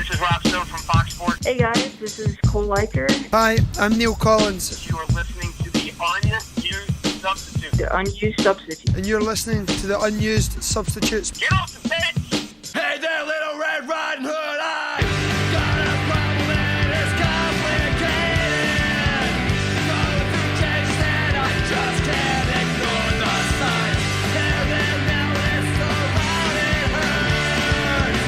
This is Rob Stone from Fox Sports. Hey guys, this is Cole Liker. Hi, I'm Neil Collins. You are listening to the Unused Substitute. The Unused Substitute. And you're listening to the Unused Substitutes. Get off the pitch! Hey there, Little Red Riding Hood, I got a problem and it's complicated. Going through changes and I just can't ignore the signs. There and now it's so loud it hurts.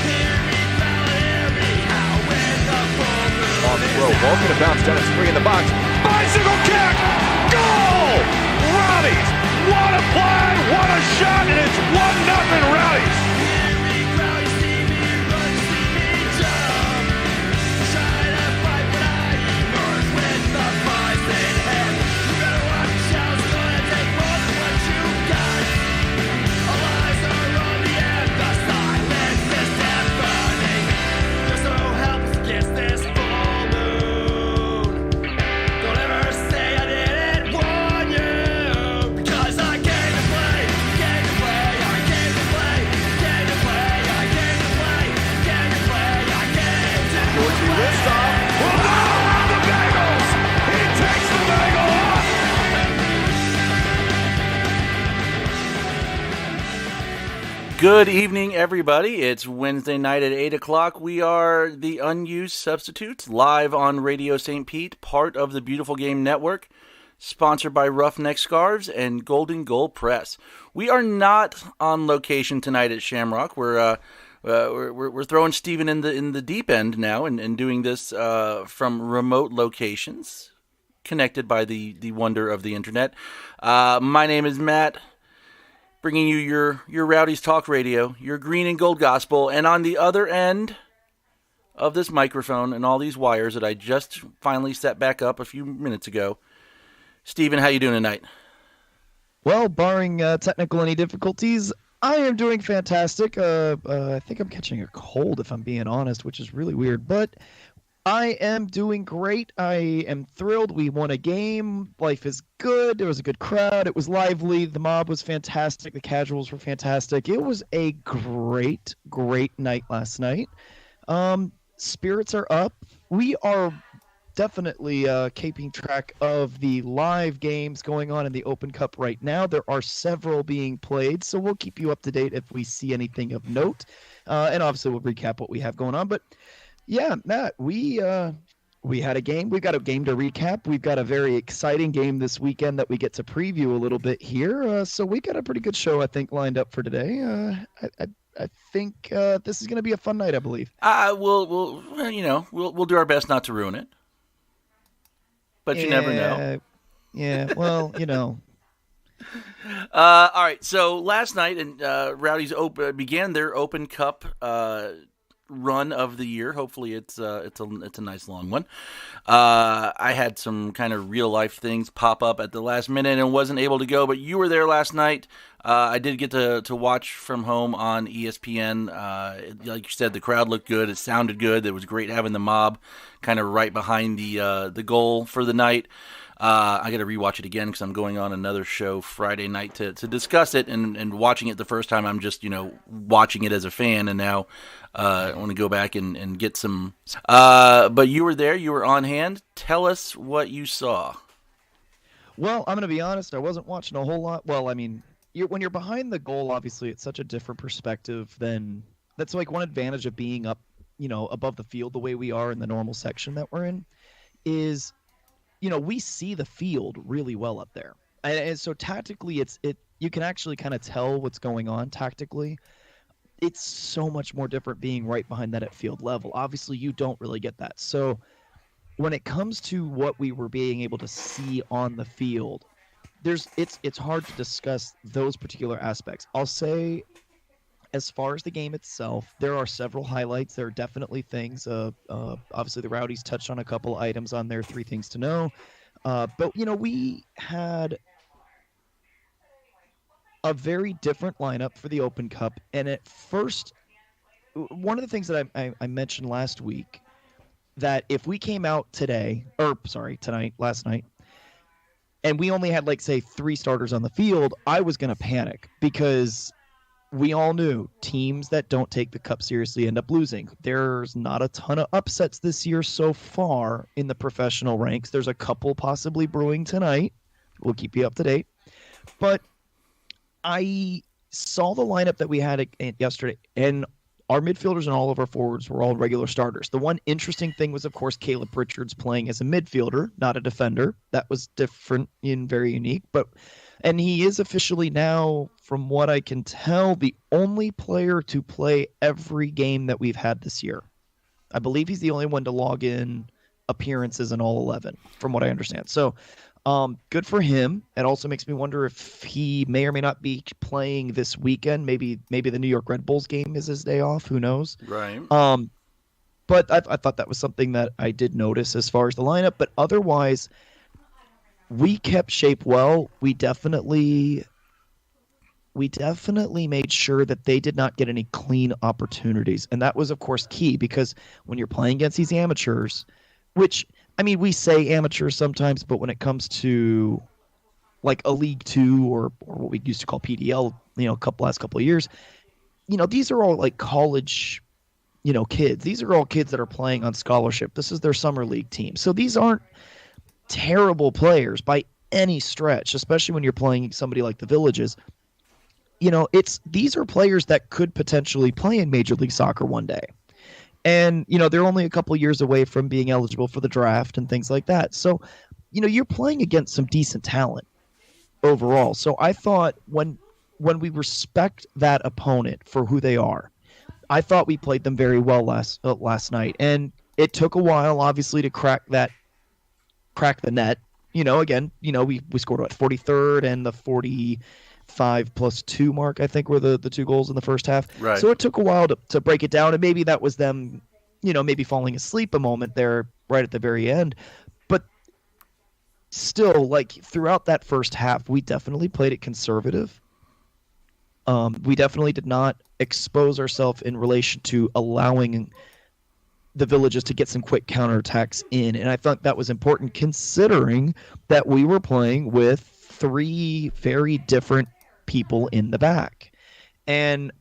Hear me, fella, hear me, how when the full moon on the throw, ball's gonna bounce down, it's free in the box. Bicycle kick! Goal! Rowdies! What a play! What a shot! And it's 1-0 Rowdies! Good evening, everybody. It's Wednesday night at 8 o'clock. We are the Unused Substitutes, live on Radio St. Pete, part of the Beautiful Game Network, sponsored by Roughneck Scarves and Golden Goal Press. We are not on location tonight at Shamrock. We're throwing Steven in the deep end now and doing this from remote locations, connected by the wonder of the internet. My name is Matt, bringing you your Rowdies Talk Radio, your green and gold gospel, and on the other end of this microphone and all these wires that I just finally set back up a few minutes ago, Steven, how you doing tonight? Well, barring technical any difficulties, I am doing fantastic. I think I'm catching a cold, if I'm being honest, which is really weird, but I am doing great. I am thrilled. We won a game. Life is good. There was a good crowd. It was lively. The mob was fantastic. The casuals were fantastic. It was a great, great night last night. Spirits are up. We are definitely keeping track of the live games going on in the Open Cup right now. There are several being played, so we'll keep you up to date if we see anything of note. And obviously we'll recap what we have going on. But yeah, Matt, we had a game. We've got a game to recap. We've got a very exciting game this weekend that we get to preview a little bit here. So we got a pretty good show, I think, lined up for today. I think this is going to be a fun night, I believe. We'll do our best not to ruin it, but you never know. Yeah, well, All right. So last night, and Rowdies began their Open Cup run of the year. Hopefully it's a nice long one. I had some kind of real life things pop up at the last minute and wasn't able to go, but you were there last night. I did get to watch from home on ESPN. Like you said, the crowd looked good. It sounded good. It was great having the mob kind of right behind the goal for the night. I got to rewatch it again because I'm going on another show Friday night to discuss it, and watching it the first time, I'm just, watching it as a fan, and now I want to go back and get some. But you were there, you were on hand. Tell us what you saw. Well, I'm going to be honest, I wasn't watching a whole lot. Well, I mean, when you're behind the goal, obviously it's such a different perspective than, that's like one advantage of being up, above the field the way we are in the normal section that we're in, is we see the field really well up there. And so tactically, you can actually kind of tell what's going on tactically. It's so much more different being right behind that at field level. Obviously, you don't really get that. So when it comes to what we were being able to see on the field, it's hard to discuss those particular aspects. I'll say, as far as the game itself, there are several highlights. There are definitely things. Obviously, the Rowdies touched on a couple items on their 3 things to know. But, we had a very different lineup for the Open Cup. And at first, one of the things that I mentioned last week, that if we came out last night, and we only had, say, 3 starters on the field, I was going to panic because we all knew teams that don't take the cup seriously end up losing. There's not a ton of upsets this year so far in the professional ranks. There's a couple possibly brewing tonight. We'll keep you up to date. But I saw the lineup that we had yesterday, and our midfielders and all of our forwards were all regular starters. The one interesting thing was, of course, Caleb Richards playing as a midfielder, not a defender. That was different and very unique. And he is officially now, from what I can tell, the only player to play every game that we've had this year. I believe he's the only one to log in appearances in all 11, from what I understand. So good for him. It also makes me wonder if he may or may not be playing this weekend. Maybe the New York Red Bulls game is his day off. Who knows? Right. But I thought that was something that I did notice as far as the lineup. But otherwise, we kept shape well. We definitely made sure that they did not get any clean opportunities. And that was, of course, key, because when you're playing against these amateurs, which, I mean, we say amateurs sometimes, but when it comes to like a League Two or what we used to call PDL, last couple of years, these are all like college, kids. These are all kids that are playing on scholarship. This is their summer league team. So these aren't terrible players by any stretch, especially when you're playing somebody like the Villages. These are players that could potentially play in Major League Soccer one day. And, they're only a couple years away from being eligible for the draft and things like that. So, you're playing against some decent talent overall. So I thought when we respect that opponent for who they are, I thought we played them very well last night. And it took a while, obviously, to crack the net. Again, we scored 43rd and the 45+2 mark, I think, were the two goals in the first half. Right. So it took a while to break it down, and maybe that was them, maybe falling asleep a moment there right at the very end. But still, like, throughout that first half, we definitely played it conservative. We definitely did not expose ourselves in relation to allowing the Villages to get some quick counterattacks in. And I thought that was important, considering that we were playing with three very different people in the back. And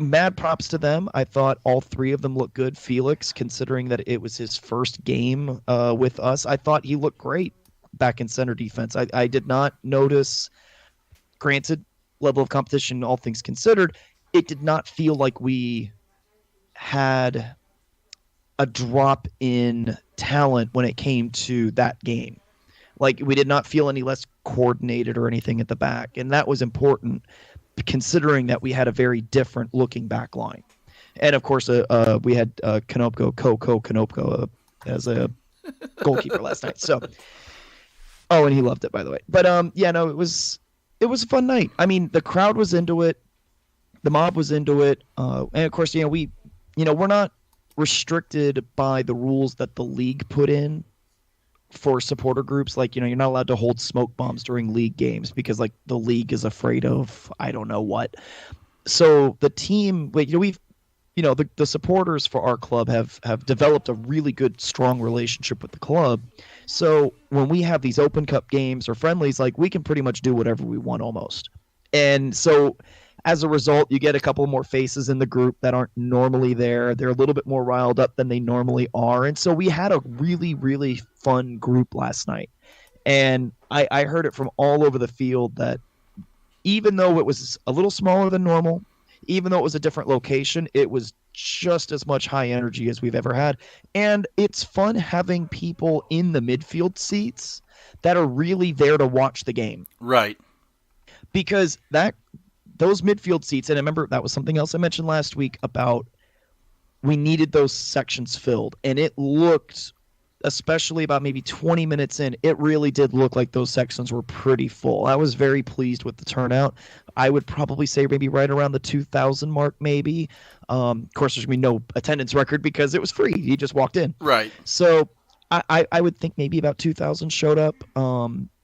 mad props to them. I thought all three of them looked good. Felix, considering that it was his first game with us, I thought he looked great back in center defense. I did not notice, granted, level of competition, all things considered, it did not feel like we had a drop in talent when it came to that game. Like, we did not feel any less coordinated or anything at the back. And that was important, considering that we had a very different looking back line. And of course, we had Konopko as a goalkeeper last night. So, and he loved it, by the way. But it was a fun night. I mean, the crowd was into it, the mob was into it, and of course, we're not restricted by the rules that the league put in for supporter groups. Like, you're not allowed to hold smoke bombs during league games because, like, the league is afraid of I don't know what. So the team, the supporters for our club have developed a really good, strong relationship with the club. So when we have these Open Cup games or friendlies, like, we can pretty much do whatever we want almost. And so as a result, you get a couple more faces in the group that aren't normally there. They're a little bit more riled up than they normally are. And so we had a really, really fun group last night. And I heard it from all over the field that even though it was a little smaller than normal, even though it was a different location, it was just as much high energy as we've ever had. And it's fun having people in the midfield seats that are really there to watch the game. Right. Because those midfield seats, and I remember that was something else I mentioned last week about we needed those sections filled. And it looked, especially about maybe 20 minutes in, it really did look like those sections were pretty full. I was very pleased with the turnout. I would probably say maybe right around the 2,000 mark, maybe. Of course, there's going to be no attendance record because it was free. You just walked in. Right. So I would think maybe about 2,000 showed up,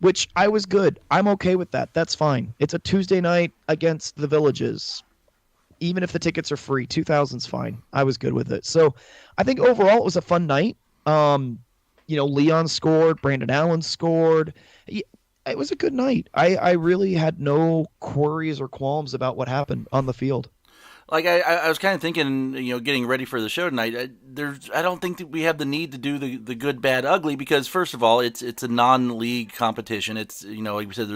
which I was good. I'm okay with that. That's fine. It's a Tuesday night against the Villages. Even if the tickets are free, 2,000's fine. I was good with it. So I think overall it was a fun night. Leon scored. Brandon Allen scored. it was a good night. I really had no queries or qualms about what happened on the field. Like I was kind of thinking, getting ready for the show tonight. I don't think that we have the need to do the good, bad, ugly because first of all, it's a non-league competition. It's like we said,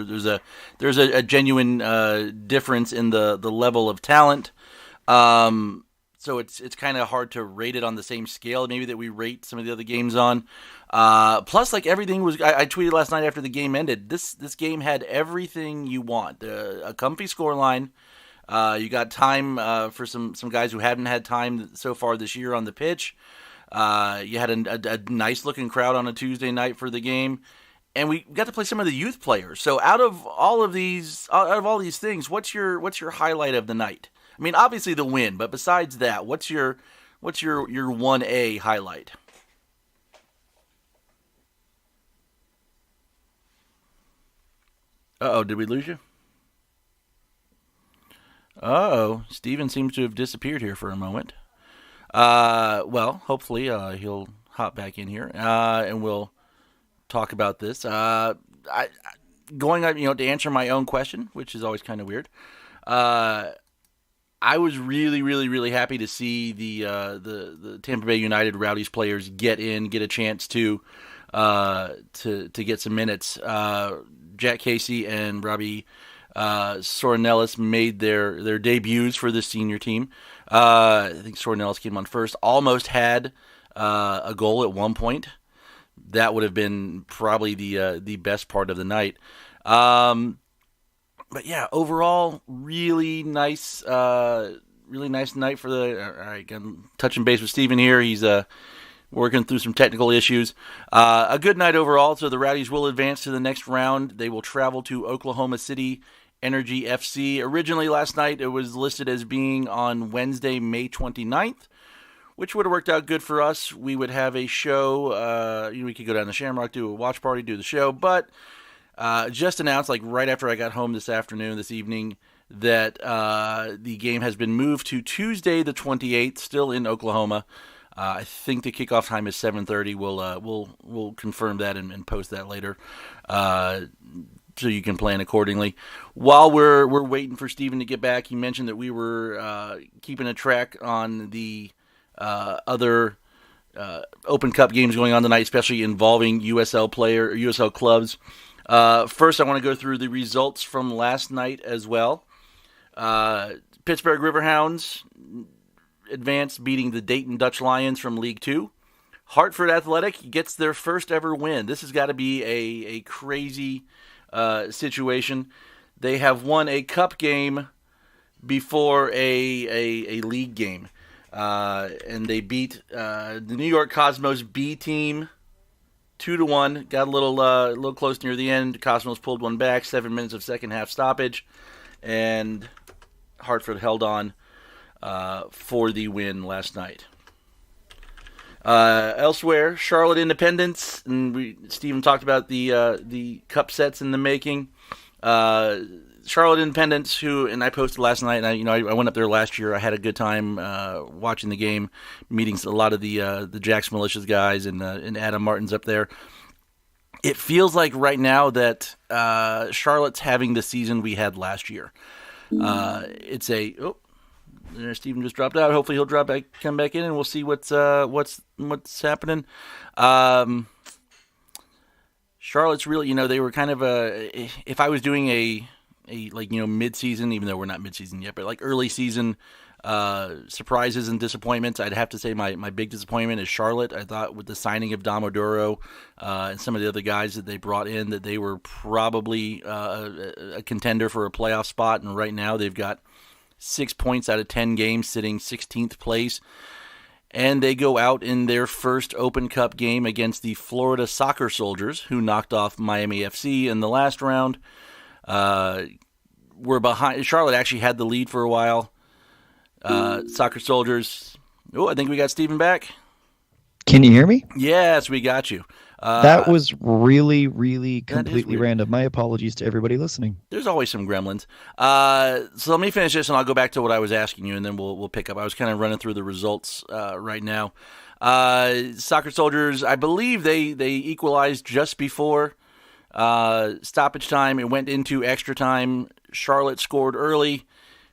there's a genuine difference in the level of talent. So it's kind of hard to rate it on the same scale maybe that we rate some of the other games on. Plus, like everything was, I tweeted last night after the game ended. This game had everything you want. A comfy scoreline. You got time for some guys who haven't had time so far this year on the pitch. You had a nice looking crowd on a Tuesday night for the game, and we got to play some of the youth players. So out of all these things, what's your highlight of the night? I mean, obviously the win, but besides that, what's your 1A highlight? Uh-oh, did we lose you? Uh-oh, Steven seems to have disappeared here for a moment. Well, hopefully he'll hop back in here, and we'll talk about this. Going on, to answer my own question, which is always kind of weird. I was really, really, really happy to see the Tampa Bay United Rowdies players get a chance to get some minutes. Jack Casey and Robbie Sorinellis made their debuts for the senior team. I think Sorinellis came on first. Almost had a goal at one point. That would have been probably the best part of the night. But yeah, overall, really nice night for the. All right, I'm touching base with Steven here. He's working through some technical issues. A good night overall. So the Rowdies will advance to the next round. They will travel to Oklahoma City Energy FC. Originally last night, it was listed as being on Wednesday, May 29th, which would have worked out good for us. We would have a show. We could go down to Shamrock, do a watch party, do the show, but. Just announced, like right after I got home this evening, that the game has been moved to Tuesday the 28th, still in Oklahoma. I think the kickoff time is 7:30. We'll confirm that and post that later, so you can plan accordingly. While we're waiting for Steven to get back, he mentioned that we were keeping a track on the other Open Cup games going on tonight, especially involving USL clubs. First, I want to go through the results from last night as well. Pittsburgh Riverhounds advanced, beating the Dayton Dutch Lions from League 2. Hartford Athletic gets their first ever win. This has got to be a crazy situation. They have won a cup game before a league game. And they beat the New York Cosmos B team 2-1. Got a little close near the end. Cosmos pulled one back. 7 minutes of second half stoppage, and Hartford held on for the win last night. Elsewhere, Charlotte Independence, and Stephen talked about the cup sets in the making. Charlotte Independence, and I posted last night, and I went up there last year. I had a good time watching the game, meeting a lot of the Jack's Militias guys and Adam Martin's up there. It feels like right now that Charlotte's having the season we had last year. Steven just dropped out. Hopefully he'll come back in, and we'll see what's happening. Charlotte's really, they were kind of if I was doing a mid-season, even though we're not mid-season yet, but like early season surprises and disappointments, I'd have to say my big disappointment is Charlotte. I thought with the signing of Domodoro and some of the other guys that they brought in, that they were probably a contender for a playoff spot, and right now they've got 6 points out of 10 games, sitting 16th place. And they go out in their first Open Cup game against the Florida Soccer Soldiers, who knocked off Miami FC in the last round. We're behind. Charlotte actually had the lead for a while. Soccer Soldiers. Oh, I think we got Steven back. Can you hear me? Yes, we got you. That was really, really completely random. My apologies to everybody listening. There's always some gremlins. So let me finish this, and I'll go back to what I was asking you, and then we'll pick up. I was kind of running through the results right now. Soccer Soldiers, I believe they equalized just before Stoppage time, it went into extra time. Charlotte scored early,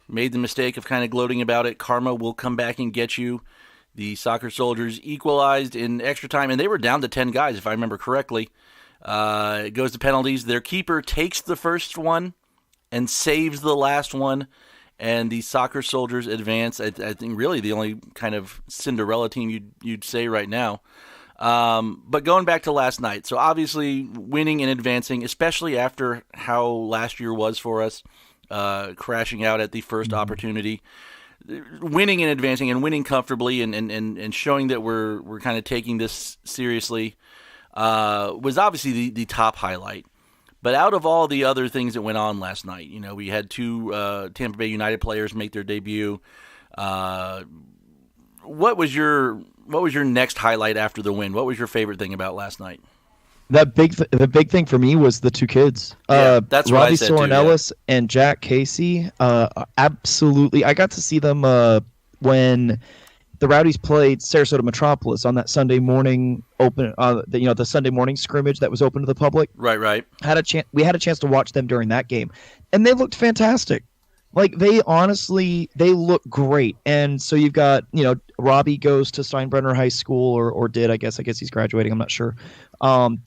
made the mistake of kind of gloating about it. Karma will come back and get you. The Soccer Soldiers equalized in extra time, and they were down to 10 guys, if I remember correctly. It goes to penalties. Their keeper takes the first one and saves the last one, and the Soccer Soldiers advance. I think really the only kind of Cinderella team you'd say right now. But going back to last night, so obviously winning and advancing, especially after how last year was for us, crashing out at the first opportunity, winning and advancing and winning comfortably and showing that we're kind of taking this seriously was obviously the top highlight. But out of all the other things that went on last night, we had two Tampa Bay United players make their debut. What was your next highlight after the win? What was your favorite thing about last night? The big thing for me was the two kids. That's what Robbie I said too, Soren-Ellis and Jack Casey. Absolutely, I got to see them when the Rowdies played Sarasota Metropolis on that Sunday morning open. The Sunday morning scrimmage that was open to the public. Right. We had a chance to watch them during that game, and they looked fantastic. Like, they look great. And so you've got, Robbie goes to Steinbrenner High School or did, I guess he's graduating. I'm not sure.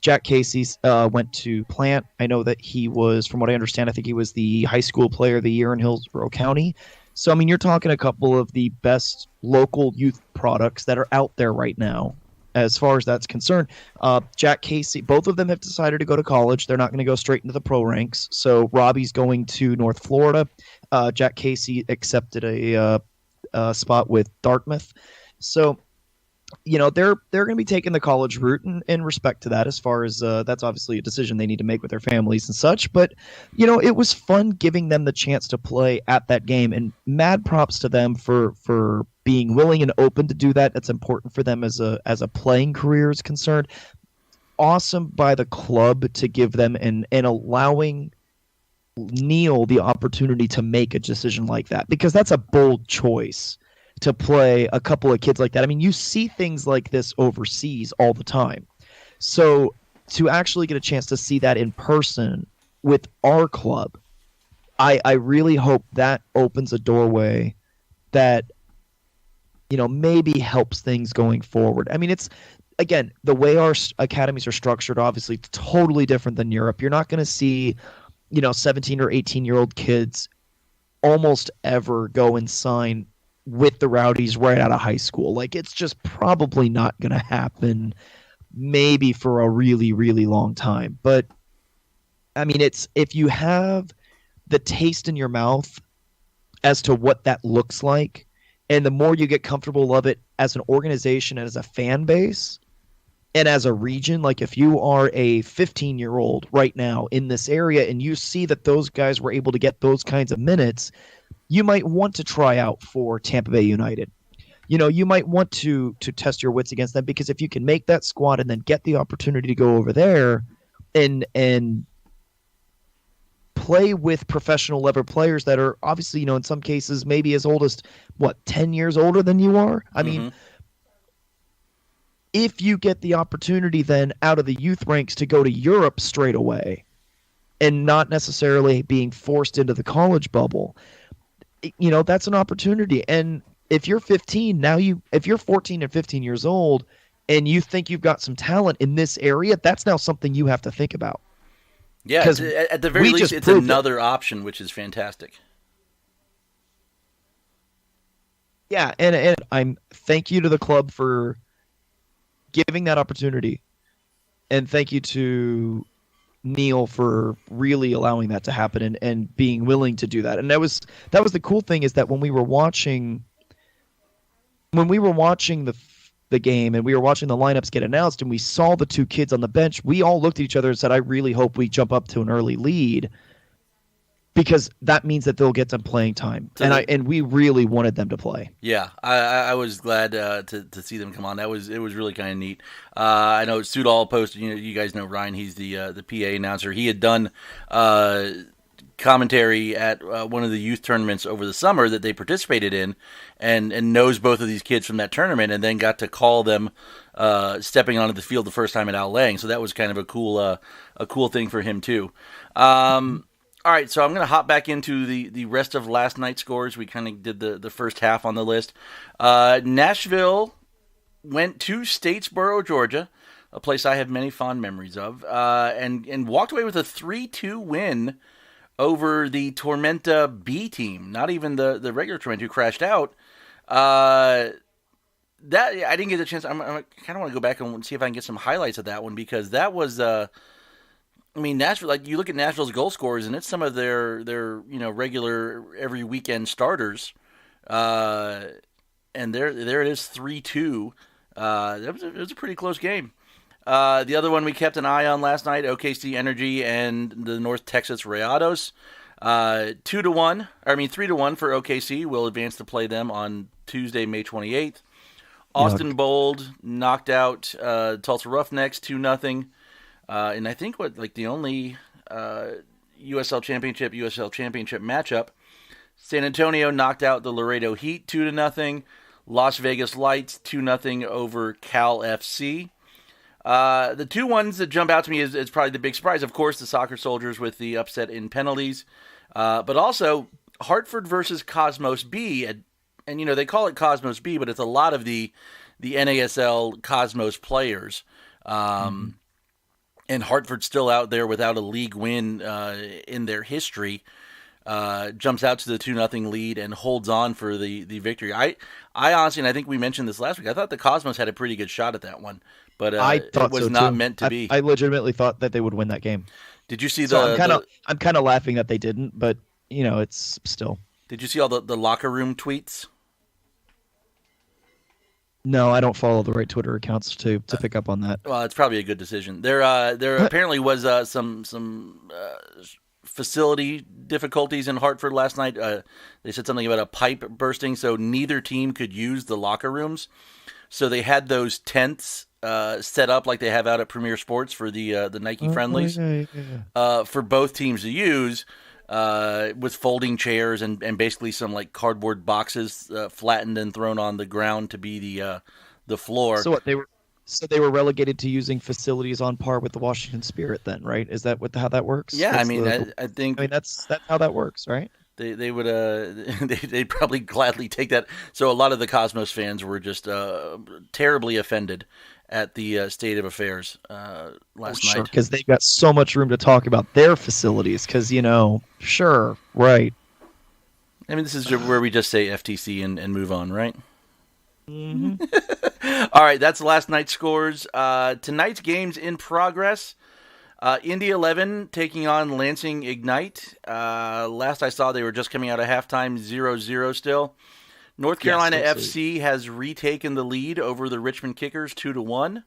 Jack Casey went to Plant. I know that he was, from what I understand, I think he was the high school player of the year in Hillsborough County. So, I mean, you're talking a couple of the best local youth products that are out there right now, as far as that's concerned. Jack Casey, both of them have decided to go to college. They're not going to go straight into the pro ranks. So Robbie's going to North Florida. Jack Casey accepted a spot with Dartmouth. So, they're going to be taking the college route in respect to that, as far as that's obviously a decision they need to make with their families and such. But, it was fun giving them the chance to play at that game, and mad props to them for being willing and open to do that. That's important for them as a playing career is concerned. Awesome by the club to give them and allowing Neil the opportunity to make a decision like that, because that's a bold choice to play a couple of kids like that. I mean, you see things like this overseas all the time. So to actually get a chance to see that in person with our club, I really hope that opens a doorway that, maybe helps things going forward. I mean, it's, again, the way our academies are structured, obviously totally different than Europe. You're not going to see 17 or 18-year-old kids almost ever go and sign with the Rowdies right out of high school. Like, it's just probably not going to happen, maybe for a really, really long time. But, I mean, it's, if you have the taste in your mouth as to what that looks like, and the more you get comfortable of it as an organization and as a fan base, and as a region, like if you are a 15-year-old right now in this area and you see that those guys were able to get those kinds of minutes, you might want to try out for Tampa Bay United. You might want to test your wits against them, because if you can make that squad and then get the opportunity to go over there and play with professional level players that are obviously, in some cases maybe as old as 10 years older than you are. I mean, if you get the opportunity then out of the youth ranks to go to Europe straight away and not necessarily being forced into the college bubble, that's an opportunity. And if you're 15, if you're 14 and 15 years old and you think you've got some talent in this area, that's now something you have to think about. Yeah, at the very least, it's another option, which is fantastic. Yeah, and I'm thank you to the club for giving that opportunity, and thank you to Neil for really allowing that to happen and being willing to do that. And that was the cool thing, is that when we were watching the game and we were watching the lineups get announced and we saw the two kids on the bench, we all looked at each other and said, I really hope we jump up to an early lead, because that means that they'll get some playing time. And we really wanted them to play. Yeah, I was glad to see them come on. It was really kind of neat. I know Sudal posted, you guys know Ryan, he's the PA announcer. He had done commentary at one of the youth tournaments over the summer that they participated in, and knows both of these kids from that tournament, and then got to call them stepping onto the field the first time at Outlaying. So that was kind of a cool thing for him too. All right, so I'm going to hop back into the rest of last night's scores. We kind of did the first half on the list. Nashville went to Statesboro, Georgia, a place I have many fond memories of, and walked away with a 3-2 win over the Tormenta B team. Not even the regular Tormenta, who crashed out. That I didn't get a chance. I kind of want to go back and see if I can get some highlights of that one, because that was. I mean, Nashville. Like, you look at Nashville's goal scorers, and it's some of their regular every weekend starters, and there it is, 3-2. It was a pretty close game. The other one we kept an eye on last night, OKC Energy and the North Texas Rayados. 3-1 for OKC. We'll advance to play them on Tuesday, May 28th. Austin Bold knocked out Tulsa Roughnecks 2-0. And I think the only USL Championship matchup, San Antonio knocked out the Laredo Heat 2-0. Las Vegas Lights 2-0 over Cal FC. The two ones that jump out to me is probably the big surprise. Of course, the Soccer Soldiers with the upset in penalties, but also Hartford versus Cosmos B. And they call it Cosmos B, but it's a lot of the NASL Cosmos players. And Hartford's still out there without a league win in their history. Jumps out to the 2-0 lead and holds on for the victory. I honestly, and I think we mentioned this last week, I thought the Cosmos had a pretty good shot at that one, but I thought it was so not too. meant to be. I legitimately thought that they would win that game. Did you see I'm kind of laughing that they didn't, but it's still. Did you see all the locker room tweets? No, I don't follow the right Twitter accounts to pick up on that. Well, it's probably a good decision. There apparently was some facility difficulties in Hartford last night. They said something about a pipe bursting, so neither team could use the locker rooms. So they had those tents set up like they have out at Premier Sports for the Nike friendlies for both teams to use, with folding chairs and basically some like cardboard boxes flattened and thrown on the ground to be the floor. So what they were relegated to using facilities on par with the Washington Spirit then, right? Is that how that works? Yeah, I think that's how that works, right? They would they'd probably gladly take that. So a lot of the Cosmos fans were just terribly offended at the state of affairs last night, because they've got so much room to talk about their facilities. Because sure, right. I mean, this is where we just say FTC and move on, right? Mm-hmm. All right, that's last night's scores. Tonight's games in progress. Indy 11 taking on Lansing Ignite. Last I saw, they were just coming out of halftime, 0-0 still. North Carolina FC has retaken the lead over the Richmond Kickers, 2-1.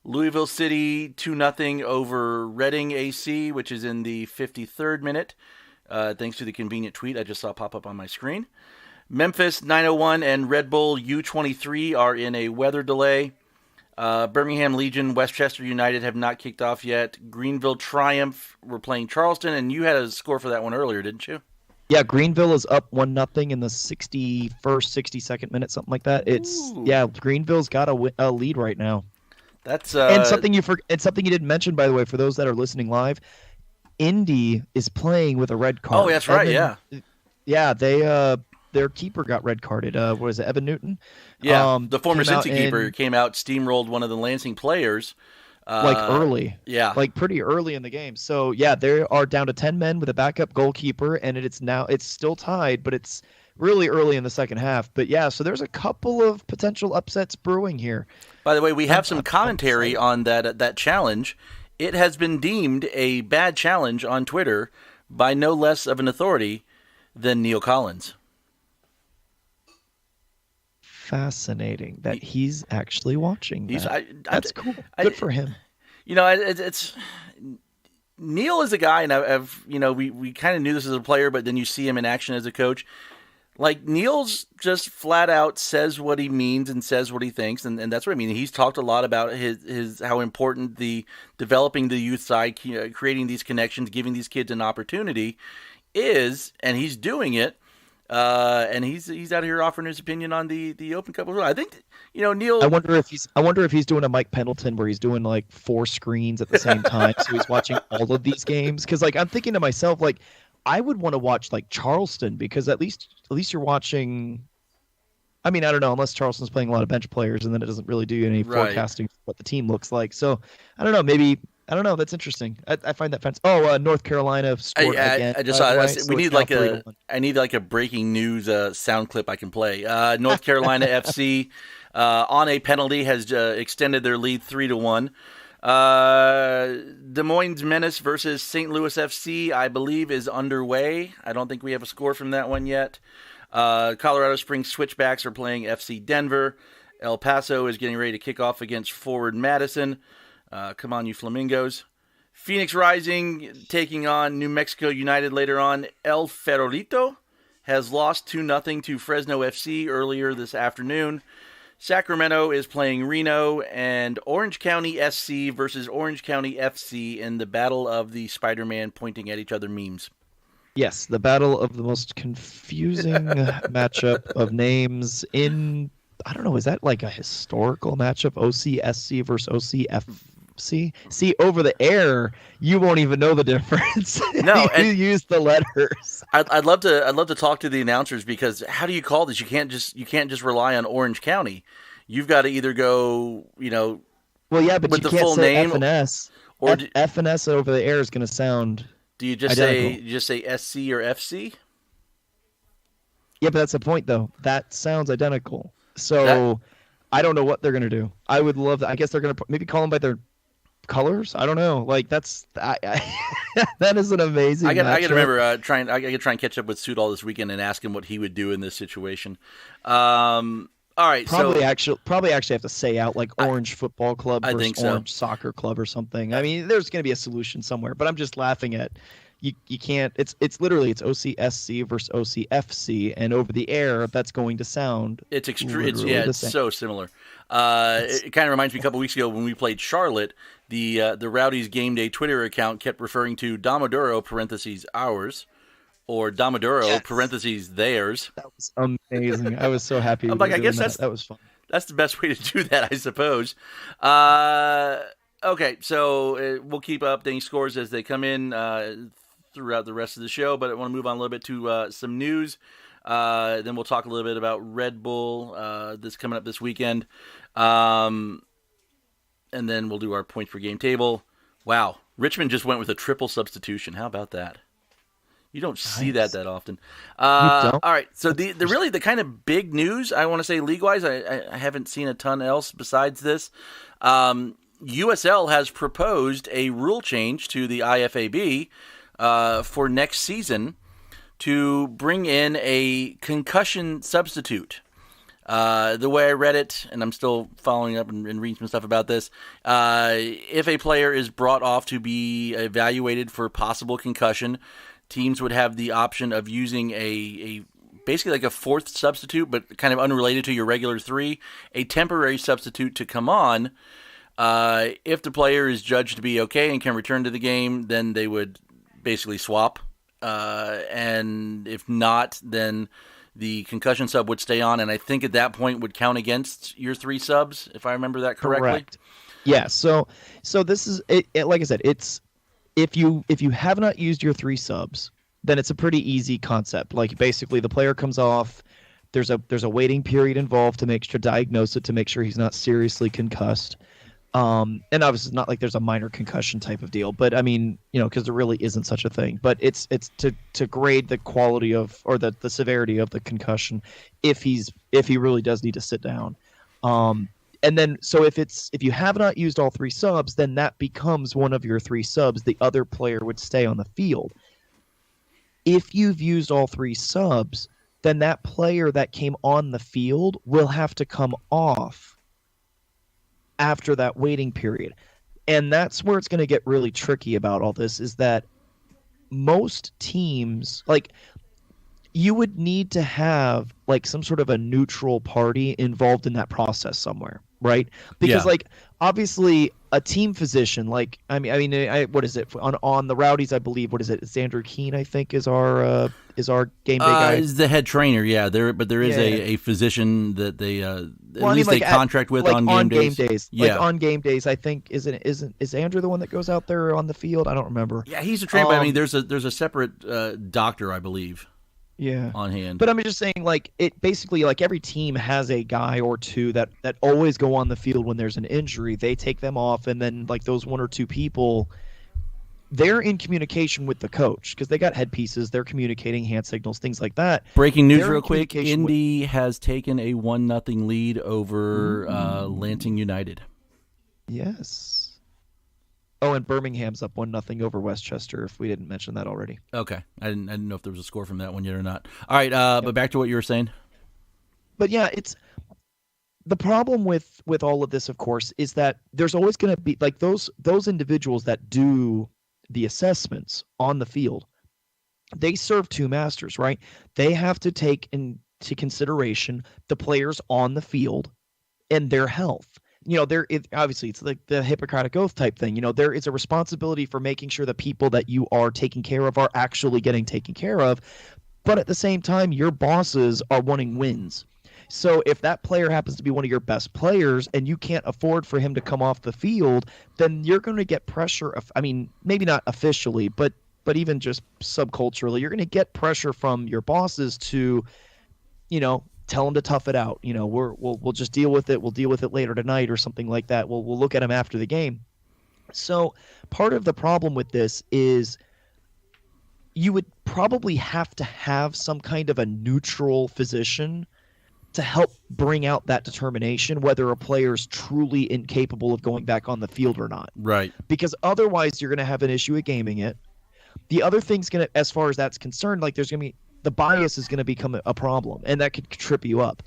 Louisville City 2-0 over Reading AC, which is in the 53rd minute, thanks to the convenient tweet I just saw pop up on my screen. Memphis 901 and Red Bull U23 are in a weather delay. Birmingham Legion, Westchester United have not kicked off yet. Greenville Triumph, we're playing Charleston, and you had a score for that one earlier, didn't you? Yeah, Greenville is up 1-0 in the 61st, 62nd minute, something like that. Greenville's got a lead right now. That's and something you didn't mention, by the way, for those that are listening live. Indy is playing with a red card. Oh, that's right. Yeah, their keeper got red carded. Was it Evan Newton? Yeah, the former Cincy keeper came out, steamrolled one of the Lansing players. Early. Yeah. Pretty early in the game. So, yeah, they are down to 10 men with a backup goalkeeper, and it's still tied, but it's really early in the second half. But, yeah, so there's a couple of potential upsets brewing here. By the way, we have some commentary on that challenge. It has been deemed a bad challenge on Twitter by no less of an authority than Neil Collins. Fascinating that he's actually watching that. That's cool. Good for him. It's Neil is a guy, and we kind of knew this as a player, but then you see him in action as a coach. Like, Neil's just flat out says what he means and says what he thinks, and that's what I mean. He's talked a lot about his how important the developing the youth side, creating these connections, giving these kids an opportunity is, and he's doing it. And he's out here offering his opinion on the Open Cup as well. I think Neil. I wonder if he's doing a Mike Pendleton where he's doing like 4 screens at the same time, so he's watching all of these games. Because like I'm thinking to myself, like I would want to watch like Charleston because at least you're watching. I mean, I don't know, unless Charleston's playing a lot of bench players, and then it doesn't really do any forecasting for what the team looks like. So I don't know, maybe. I don't know. That's interesting. I find that fantastic. Oh, North Carolina scored again. I just saw. We need like I need like a breaking news sound clip I can play. North Carolina FC on a penalty has extended their lead 3-1. Des Moines Menace versus St. Louis FC, I believe, is underway. I don't think we have a score from that one yet. Colorado Springs Switchbacks are playing FC Denver. El Paso is getting ready to kick off against Forward Madison. Come on, you Flamingos. Phoenix Rising taking on New Mexico United later on. El Ferrolito has lost 2-0 to Fresno FC earlier this afternoon. Sacramento is playing Reno, and Orange County SC versus Orange County FC in the battle of the Spider-Man pointing at each other memes. Yes, the battle of the most confusing matchup of names in... I don't know, is that like a historical matchup? OCSC versus OCFC? See, over the air, you won't even know the difference. No, you use the letters. I'd love to talk to the announcers, because how do you call this? You can't just rely on Orange County. You've got to either go, well, yeah, but with you the can't full say name, FNS. or FNS over the air is going to sound. Do you just identical. say SC or FC? Yeah, but that's the point, though. That sounds identical. So I don't know what they're going to do. I would love that. I guess they're going to maybe call them by their colors. I don't know. Like that is an amazing. I got to remember trying to catch up with Sudal this weekend and ask him what he would do in this situation. All right, probably actually have to say out like Orange Football Club versus Orange Soccer Club or something. I mean, there's going to be a solution somewhere, but I'm just laughing at you can't. It's literally it's OCSC versus OCFC, and over the air that's going to sound. It's extreme. It's so similar. It kind of reminds me a couple weeks ago when we played Charlotte. The Rowdies Game Day Twitter account kept referring to Domodoro (parentheses ours) or Domodoro (parentheses theirs). That was amazing. I was so happy. I'm like, I guess that was fun. That's the best way to do that, I suppose. Okay, so we'll keep updating scores as they come in throughout the rest of the show, but I want to move on a little bit to some news. Then we'll talk a little bit about Red Bull that's coming up this weekend. And then we'll do our points per game table. Wow, Richmond just went with a triple substitution. How about that? You don't see that often. All right, so the kind of big news I want to say league-wise, I haven't seen a ton else besides this. USL has proposed a rule change to the IFAB for next season to bring in a concussion substitute. The way I read it, and I'm still following up and reading some stuff about this, if a player is brought off to be evaluated for possible concussion, teams would have the option of using a basically like a fourth substitute, but kind of unrelated to your regular 3, a temporary substitute to come on. If the player is judged to be okay and can return to the game, then they would basically swap. And if not, then the concussion sub would stay on, and I think at that point would count against your 3 subs, if I remember that correctly. Correct. Yeah. So this is it. Like I said, it's if you have not used your 3 subs, then it's a pretty easy concept. Like basically, the player comes off. There's a waiting period involved to diagnose it, to make sure he's not seriously concussed. And obviously it's not like there's a minor concussion type of deal, but I mean, because there really isn't such a thing, but it's to grade the quality of, or the severity of the concussion if he really does need to sit down. And then, so if you have not used all 3 subs, then that becomes one of your 3 subs. The other player would stay on the field. If you've used all 3 subs, then that player that came on the field will have to come off after that waiting period. And that's where it's going to get really tricky about all this, is that most teams, like you would need to have like some sort of a neutral party involved in that process somewhere, right? Because Yeah. like obviously a team physician, like I mean, what is it on the Rowdies? I believe what is it? It's Andrew Keene, I think, is our game day guy. Is the head trainer? Yeah, there is Yeah. a physician that they at Well, I least mean, they like, contract with like on game days. Like Yeah, on game days, I think is Andrew the one that goes out there on the field? I don't remember. yeah, he's a trainer. But I mean, there's a separate doctor, I believe, Yeah. on hand. But I'm just saying, like, it basically, like, every team has a guy or two that always go on the field when there's an injury. They take them off, and then, like, those one or two people, they're in communication with the coach because they got headpieces. They're communicating hand signals, things like that. Breaking news They're real in quick. communication with- Indy has taken a 1-0 lead over Lansing United. Yes. Oh, and Birmingham's up 1-0 over Westchester, if we didn't mention that already. Okay, I didn't know if there was a score from that one yet or not. All right, but back to what you were saying. But yeah, it's the problem with all of this, of course, is that there's always going to be like those individuals that do the assessments on the field. They serve two masters, right? They have to take into consideration the players on the field and their health. You know, obviously it's like the Hippocratic Oath type thing. You know, there is a responsibility for making sure the people that you are taking care of are actually getting taken care of. But at the same time, your bosses are wanting wins. So if that player happens to be one of your best players and you can't afford for him to come off the field, then you're going to get pressure. I mean, maybe not officially, but even just subculturally, you're going to get pressure from your bosses to, you know, tell them to tough it out. You know, we'll just deal with it. We'll deal with it later tonight or something like that. We'll look at him after the game. So part of the problem with this is you would probably have to have some kind of a neutral physician to help bring out that determination whether a player is truly incapable of going back on the field or not. Right. Because otherwise you're going to have an issue at gaming it. The other thing's going to, as far as that's concerned, like there's going to be, the bias is going to become a problem, and that could trip you up.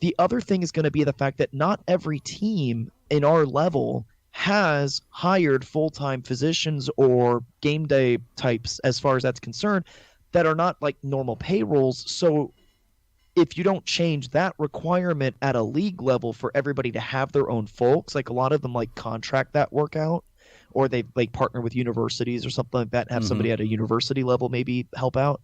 The other thing is going to be the fact that not every team in our level has hired full-time physicians or game day types, as far as that's concerned, that are not like normal payrolls. So if you don't change that requirement at a league level for everybody to have their own folks, like a lot of them like contract that work out, or they like partner with universities or something like that and have somebody at a university level maybe help out.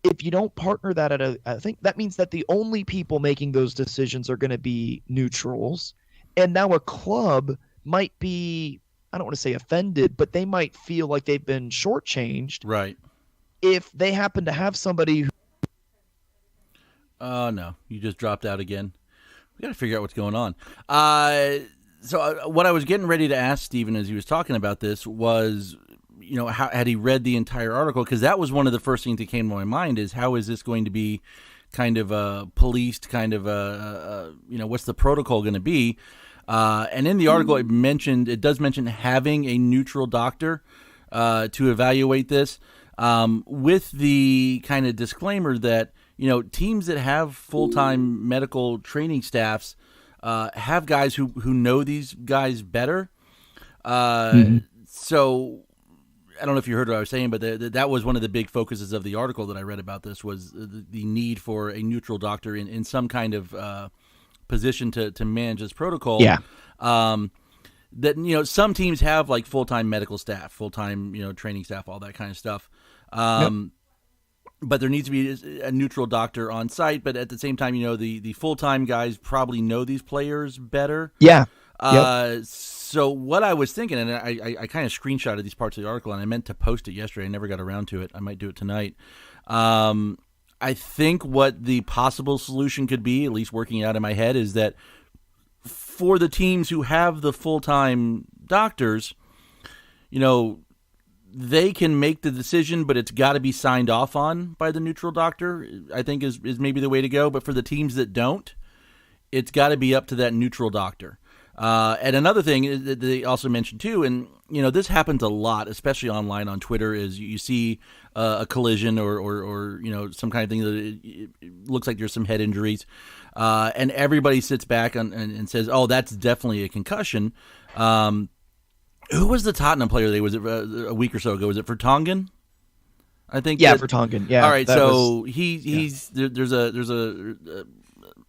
If you don't partner that I think that means that the only people making those decisions are going to be neutrals. And now a club might be, I don't want to say offended, but they might feel like they've been shortchanged. Right. If they happen to have somebody who. Oh, no. You just dropped out again. We got to figure out what's going on. So what I was getting ready to ask Stephen as he was talking about this was, you know, how had he read the entire article? Because that was one of the first things that came to my mind is how is this going to be kind of policed, kind of, you know, what's the protocol going to be? And in the article, it does mention having a neutral doctor to evaluate this with the kind of disclaimer that, you know, teams that have full-time medical training staffs have guys who know these guys better. So I don't know if you heard what I was saying, but that was one of the big focuses of the article that I read about this was the need for a neutral doctor in some kind of position to manage this protocol. Yeah. That, you know, some teams have like full-time medical staff, full-time, you know, training staff, all that kind of stuff. But there needs to be a neutral doctor on site. But at the same time, you know, the full-time guys probably know these players better. Yeah. So what I was thinking, and I kind of screenshotted these parts of the article, and I meant to post it yesterday. I never got around to it. I might do it tonight. I think what the possible solution could be, at least working out in my head, is that for the teams who have the full-time doctors, you know, they can make the decision, but it's got to be signed off on by the neutral doctor, I think is maybe the way to go. But for the teams that don't, it's got to be up to that neutral doctor. And another thing that they also mentioned too, and you know this happens a lot, especially online on Twitter, is you see a collision or you know some kind of thing that it looks like there's some head injuries, and everybody sits back and says, "Oh, that's definitely a concussion." Who was the Tottenham player? Was it a week or so ago? Was it Vertonghen? I think. Yeah, for Tongan. Yeah. All right, that so was- there's a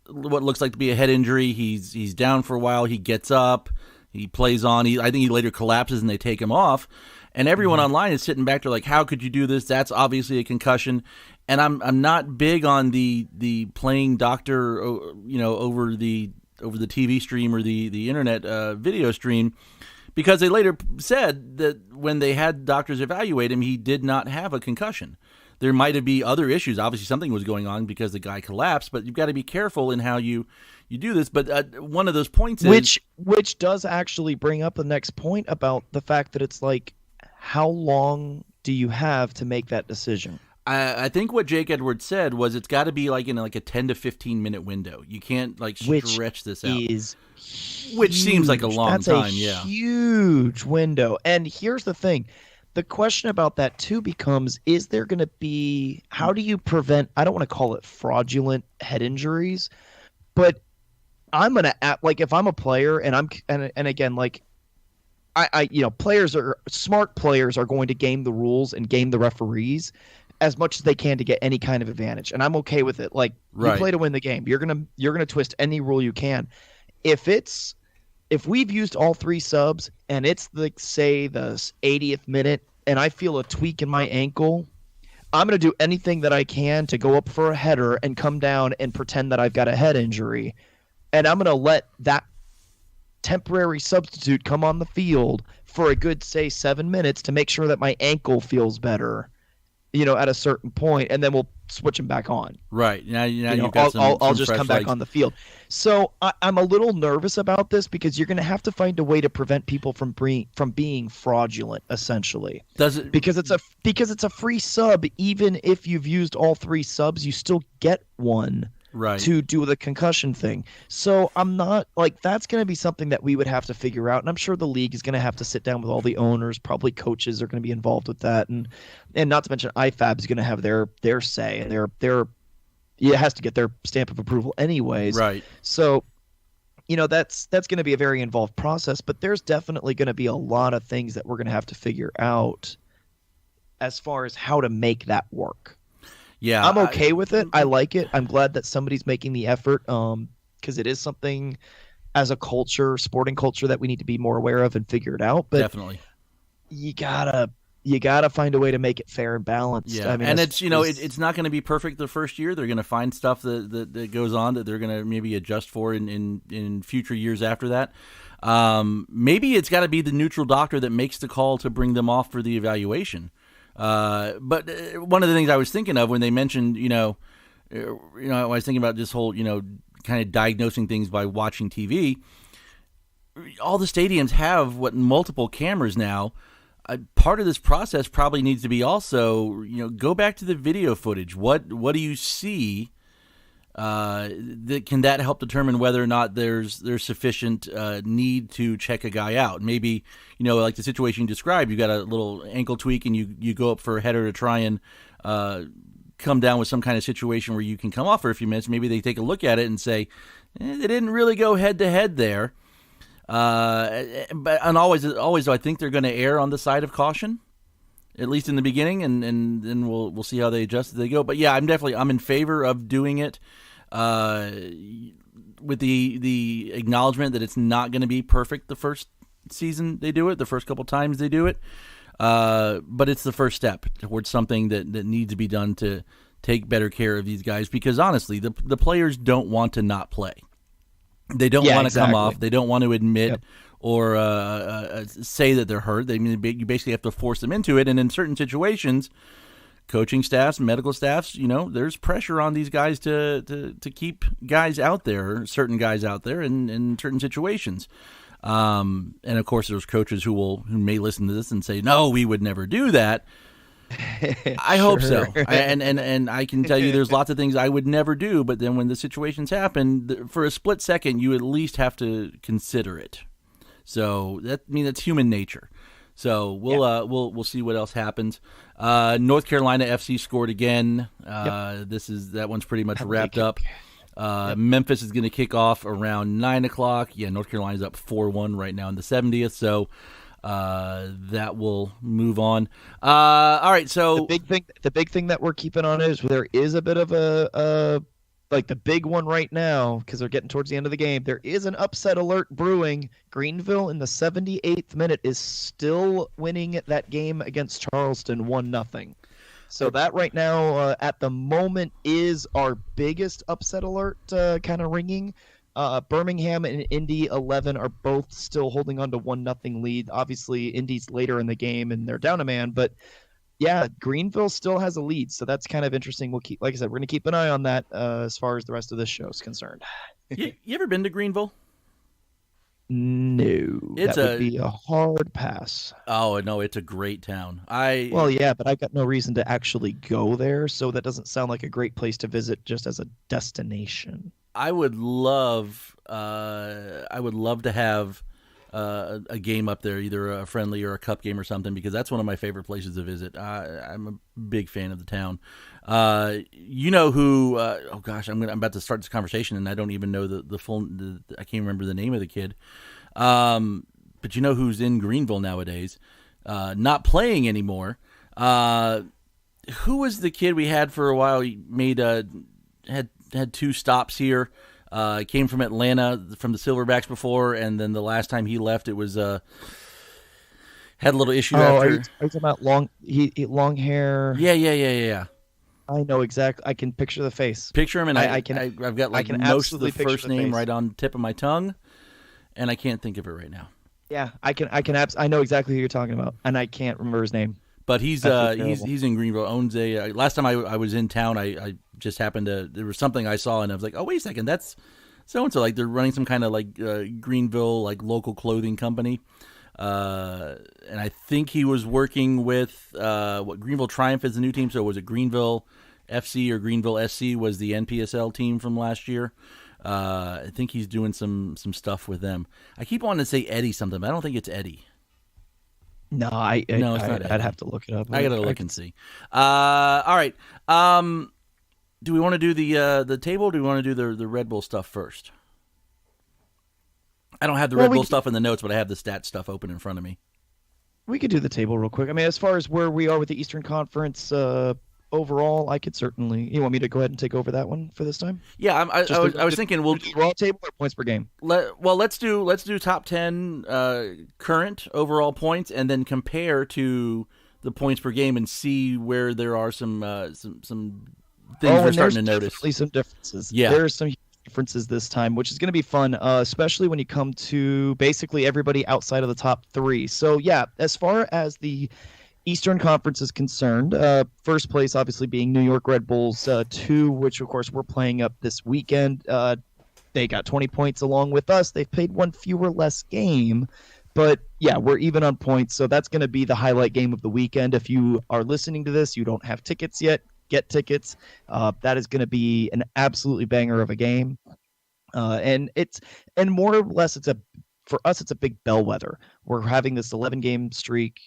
what looks like to be a head injury. He's down for a while. He gets up. He plays on. I think he later collapses and they take him off. And everyone online is sitting back there like, how could you do this? That's obviously a concussion. And I'm not big on the playing doctor, over the TV stream or the internet video stream, because they later said that when they had doctors evaluate him, he did not have a concussion. There might be other issues. Obviously, something was going on because the guy collapsed, but you've got to be careful in how you do this. But one of those points is... Which does actually bring up the next point about the fact that it's like, how long do you have to make that decision? I think what Jake Edwards said was it's got to be like in like a 10 to 15 minute window. You can't like stretch this out. Which seems like a long time, yeah. Huge window. And here's the thing. The question about that too becomes, is there going to be, how do you prevent, I don't want to call it fraudulent head injuries, but I'm going to act like if I'm a player and again, like smart players are going to game the rules and game the referees as much as they can to get any kind of advantage. And I'm okay with it. Like, you play to win the game. You're going to twist any rule you can. If we've used all 3 subs and it's say the 80th minute and I feel a tweak in my ankle, I'm going to do anything that I can to go up for a header and come down and pretend that I've got a head injury. And I'm going to let that temporary substitute come on the field for a good, say, 7 minutes to make sure that my ankle feels better, at a certain point, and then we'll switch him back on. Right. Now you've got I'll just come back on the field. So I'm a little nervous about this because you're going to have to find a way to prevent people from being fraudulent, essentially. Because it's a free sub. Even if you've used all 3 subs, you still get one. Right. To do the concussion thing. So I'm not like, that's going to be something that we would have to figure out. And I'm sure the league is going to have to sit down with all the owners, probably coaches are going to be involved with that. And not to mention IFAB is going to have their say, and it has to get their stamp of approval anyways. Right. So, that's going to be a very involved process, but there's definitely going to be a lot of things that we're going to have to figure out as far as how to make that work. Yeah, I'm okay with it. I like it. I'm glad that somebody's making the effort, because it is something as a culture, sporting culture, that we need to be more aware of and figure it out. But definitely, you gotta find a way to make it fair and balanced. Yeah, I mean, and it's not going to be perfect the first year. They're going to find stuff that goes on that they're going to maybe adjust for in future years after that. Maybe it's got to be the neutral doctor that makes the call to bring them off for the evaluation. But one of the things I was thinking of when they mentioned, I was thinking about this whole, kind of diagnosing things by watching TV. All the stadiums have multiple cameras now. Part of this process probably needs to be also, go back to the video footage. What do you see? Can that help determine whether or not there's sufficient need to check a guy out? Maybe, like the situation you described, you got a little ankle tweak and you go up for a header to try and come down with some kind of situation where you can come off for a few minutes. Maybe they take a look at it and say, they didn't really go head to head there. But always I think they're going to err on the side of caution, at least in the beginning, and then we'll see how they adjust as they go. But yeah, I'm in favor of doing it. With the acknowledgement that it's not going to be perfect the first season they do it, the first couple times they do it, but it's the first step towards something that needs to be done to take better care of these guys, because honestly, the players don't want to not play. They don't want to come off. They don't want to admit or say that they're hurt. You basically have to force them into it, and in certain situations, coaching staffs, medical staffs, there's pressure on these guys to keep guys out there, certain guys out there in certain situations. And of course, there's coaches who may listen to this and say, no, we would never do that. I hope so. And I can tell you there's lots of things I would never do, but then when the situations happen, for a split second, you at least have to consider it. So that's human nature. So we'll see what else happens. North Carolina FC scored again. That one's pretty much wrapped up. Memphis is going to kick off around 9:00. Yeah, North Carolina's up 4-1 right now in the 70th. So that will move on. All right, so The big thing that we're keeping on is there is a bit of a like the big one right now, because they're getting towards the end of the game. There is an upset alert brewing. Greenville in the 78th minute is still winning that game against Charleston 1-0. So that right now, at the moment, is our biggest upset alert kind of ringing. Birmingham and Indy 11 are both still holding on to 1-0 lead. Obviously, Indy's later in the game and they're down a man, but yeah, Greenville still has a lead, so that's kind of interesting. We'll keep, like I said, we're going to keep an eye on that as far as the rest of this show is concerned. you ever been to Greenville? No, that would be a hard pass. Oh no, it's a great town. Well, yeah, but I've got no reason to actually go there, so that doesn't sound like a great place to visit just as a destination. I would love to have a game up there, either a friendly or a cup game or something, because that's one of my favorite places to visit. I'm a big fan of the town. You know who? Oh gosh, I'm about to start this conversation, and I don't even know the full. I can't remember the name of the kid. But you know who's in Greenville nowadays? Not playing anymore. Who was the kid we had for a while? He made had 2 stops here. Came from Atlanta, from the Silverbacks before, and then the last time he left, it was had a little issue after. Are you talking about long hair? Yeah. I know exactly. I can picture the face. Picture him, and I've got like most of the first name right on the tip of my tongue, and I can't think of it right now. Yeah, I know exactly who you're talking about, and I can't remember his name. But he's in Greenville. Owns a. Last time I was in town, I just happened to. There was something I saw, and I was like, oh wait a second, that's so and so. Like they're running some kind of like Greenville like local clothing company, and I think he was working with Greenville Triumph is the new team. So was it Greenville FC or Greenville SC was the NPSL team from last year? I think he's doing some stuff with them. I keep wanting to say Eddie something, but I don't think it's Eddie. No, it's not. I'd have to look it up. I gotta look and see. All right. Do we want to do the table? Or do we want to do the Red Bull stuff first? I don't have the Red Bull stuff in the notes, but I have the stat stuff open in front of me. We could do the table real quick. I mean, as far as where we are with the Eastern Conference overall, I could certainly. You want me to go ahead and take over that one for this time? Yeah, I was thinking we'll raw table or points per game. Let's do top 10 current overall points, and then compare to the points per game and see where there are some things we're starting to notice. Definitely some differences. Yeah, there's some differences this time, which is going to be fun, especially when you come to basically everybody outside of the top 3. So yeah, as far as the Eastern Conference is concerned, first place obviously being New York Red Bulls 2, which of course we're playing up this weekend. They got 20 points along with us. They've played one fewer less game, but yeah, we're even on points. So that's going to be the highlight game of the weekend. If you are listening to this, you don't have tickets yet, get tickets. That is going to be an absolutely banger of a game. And more or less for us, it's a big bellwether. We're having this 11-game streak.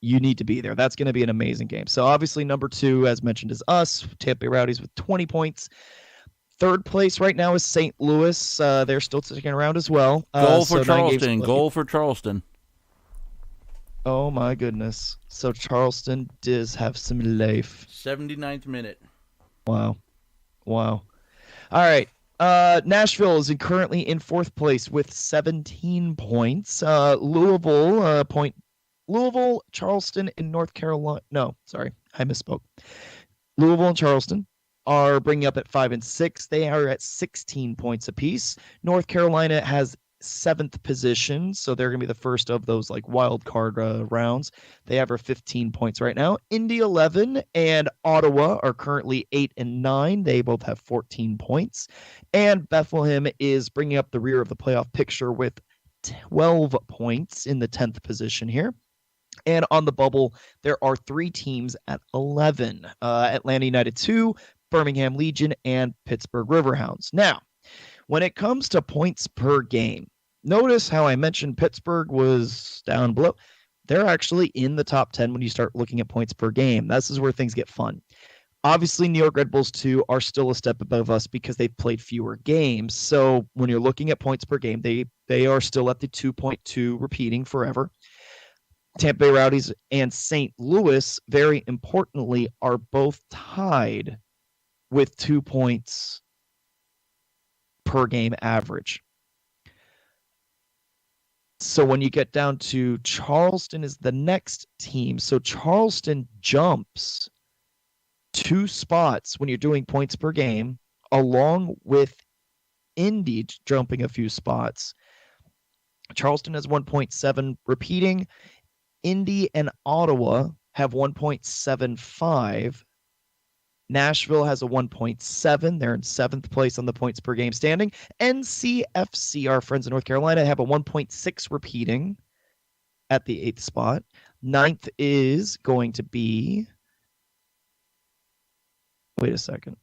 You need to be there. That's going to be an amazing game. So obviously number 2, as mentioned, is us, Tampa Bay Rowdies with 20 points. Third place right now is St. Louis. They're still sticking around as well. Goal for Charleston. Goal for Charleston. Oh my goodness. So Charleston does have some life. 79th minute. Wow. All right. Nashville is currently in 4th place with 17 points. Louisville, Charleston, and North Carolina. No, sorry, I misspoke. Louisville and Charleston are bringing up at 5 and 6. They are at 16 points apiece. North Carolina has 7th position, so they're going to be the first of those like wild card rounds. They have 15 points right now. Indy 11 and Ottawa are currently 8 and 9. They both have 14 points. And Bethlehem is bringing up the rear of the playoff picture with 12 points in the 10th position here. And on the bubble, there are 3 teams at 11. Atlanta United 2, Birmingham Legion, and Pittsburgh Riverhounds. Now, when it comes to points per game, notice how I mentioned Pittsburgh was down below. They're actually in the top 10 when you start looking at points per game. This is where things get fun. Obviously, New York Red Bulls 2 are still a step above us because they've played fewer games. So when you're looking at points per game, they are still at the 2.2 repeating forever. Tampa Bay Rowdies and St. Louis, very importantly, are both tied with 2 points per game average. So when you get down to Charleston is the next team. So Charleston jumps 2 spots when you're doing points per game, along with Indy jumping a few spots. Charleston has 1.7 repeating. Indy and Ottawa have 1.75. Nashville has a 1.7. They're in 7th place on the points per game standing. NCFC, our friends in North Carolina, have a 1.6 repeating at the 8th spot. 9th is going to be... Wait a second.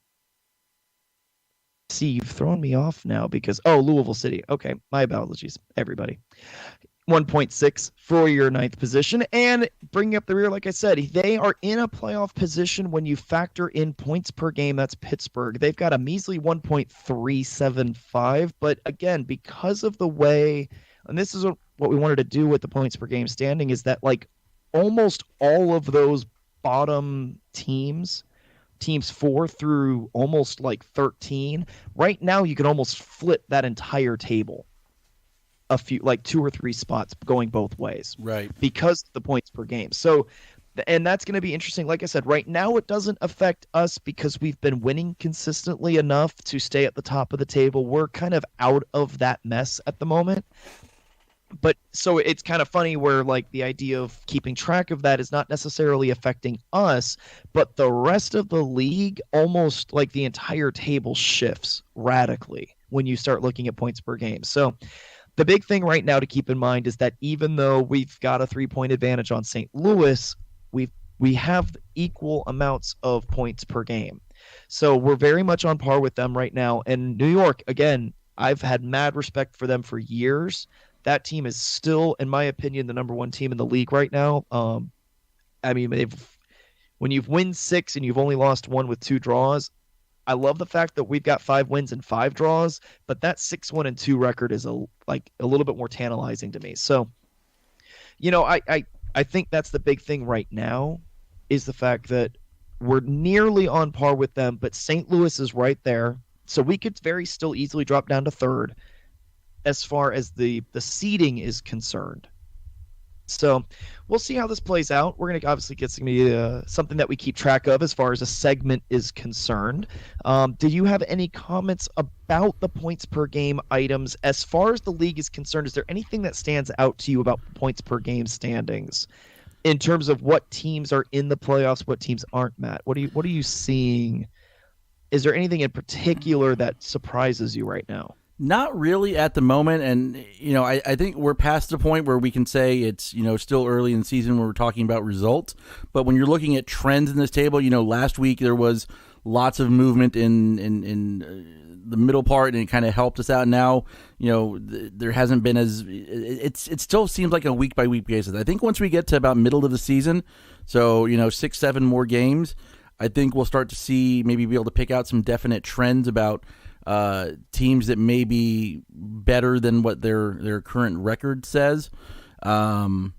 See, you've thrown me off now because... Oh, Louisville City. Okay, my apologies, everybody. 1.6 for your 9th position. And bringing up the rear, like I said, they are in a playoff position when you factor in points per game. That's Pittsburgh. They've got a measly 1.375. But again, because of the way, and this is what we wanted to do with the points per game standing, is that like almost all of those bottom teams 4 through almost like 13, right now you can almost flip that entire table. A few, like 2 or 3 spots going both ways, Right. because of the points per game. So, and that's going to be interesting. Like I said, right now it doesn't affect us because we've been winning consistently enough to stay at the top of the table. We're kind of out of that mess at the moment. But so it's kind of funny where like the idea of keeping track of that is not necessarily affecting us, but the rest of the league, almost like the entire table shifts radically when you start looking at points per game. So the big thing right now to keep in mind is that even though we've got a 3-point advantage on St. Louis, we have equal amounts of points per game. So we're very much on par with them right now. And New York, again, I've had mad respect for them for years. That team is still, in my opinion, the number 1 team in the league right now. I mean, when you've won 6 and you've only lost 1 with 2 draws, I love the fact that we've got 5 wins and 5 draws, but that 6-1-2 record is a little bit more tantalizing to me. So, you know, I think that's the big thing right now is the fact that we're nearly on par with them, but St. Louis is right there. So we could very still easily drop down to 3rd as far as the seeding is concerned. So we'll see how this plays out. We're going to obviously get something that we keep track of as far as a segment is concerned. Do you have any comments about the points per game items? As far as the league is concerned, is there anything that stands out to you about points per game standings in terms of what teams are in the playoffs, what teams aren't, Matt? What are you seeing? Is there anything in particular that surprises you right now? Not really at the moment, and you know, I think we're past the point where we can say it's, you know, still early in the season where we're talking about results. But when you're looking at trends in this table, you know, last week there was lots of movement in the middle part, and it kind of helped us out. Now, you know, there hasn't been as it still seems like a week by week basis. I think once we get to about middle of the season, so you know, 6-7 more games, I think we'll start to see, maybe be able to pick out some definite trends about teams that may be better than what their current record says. And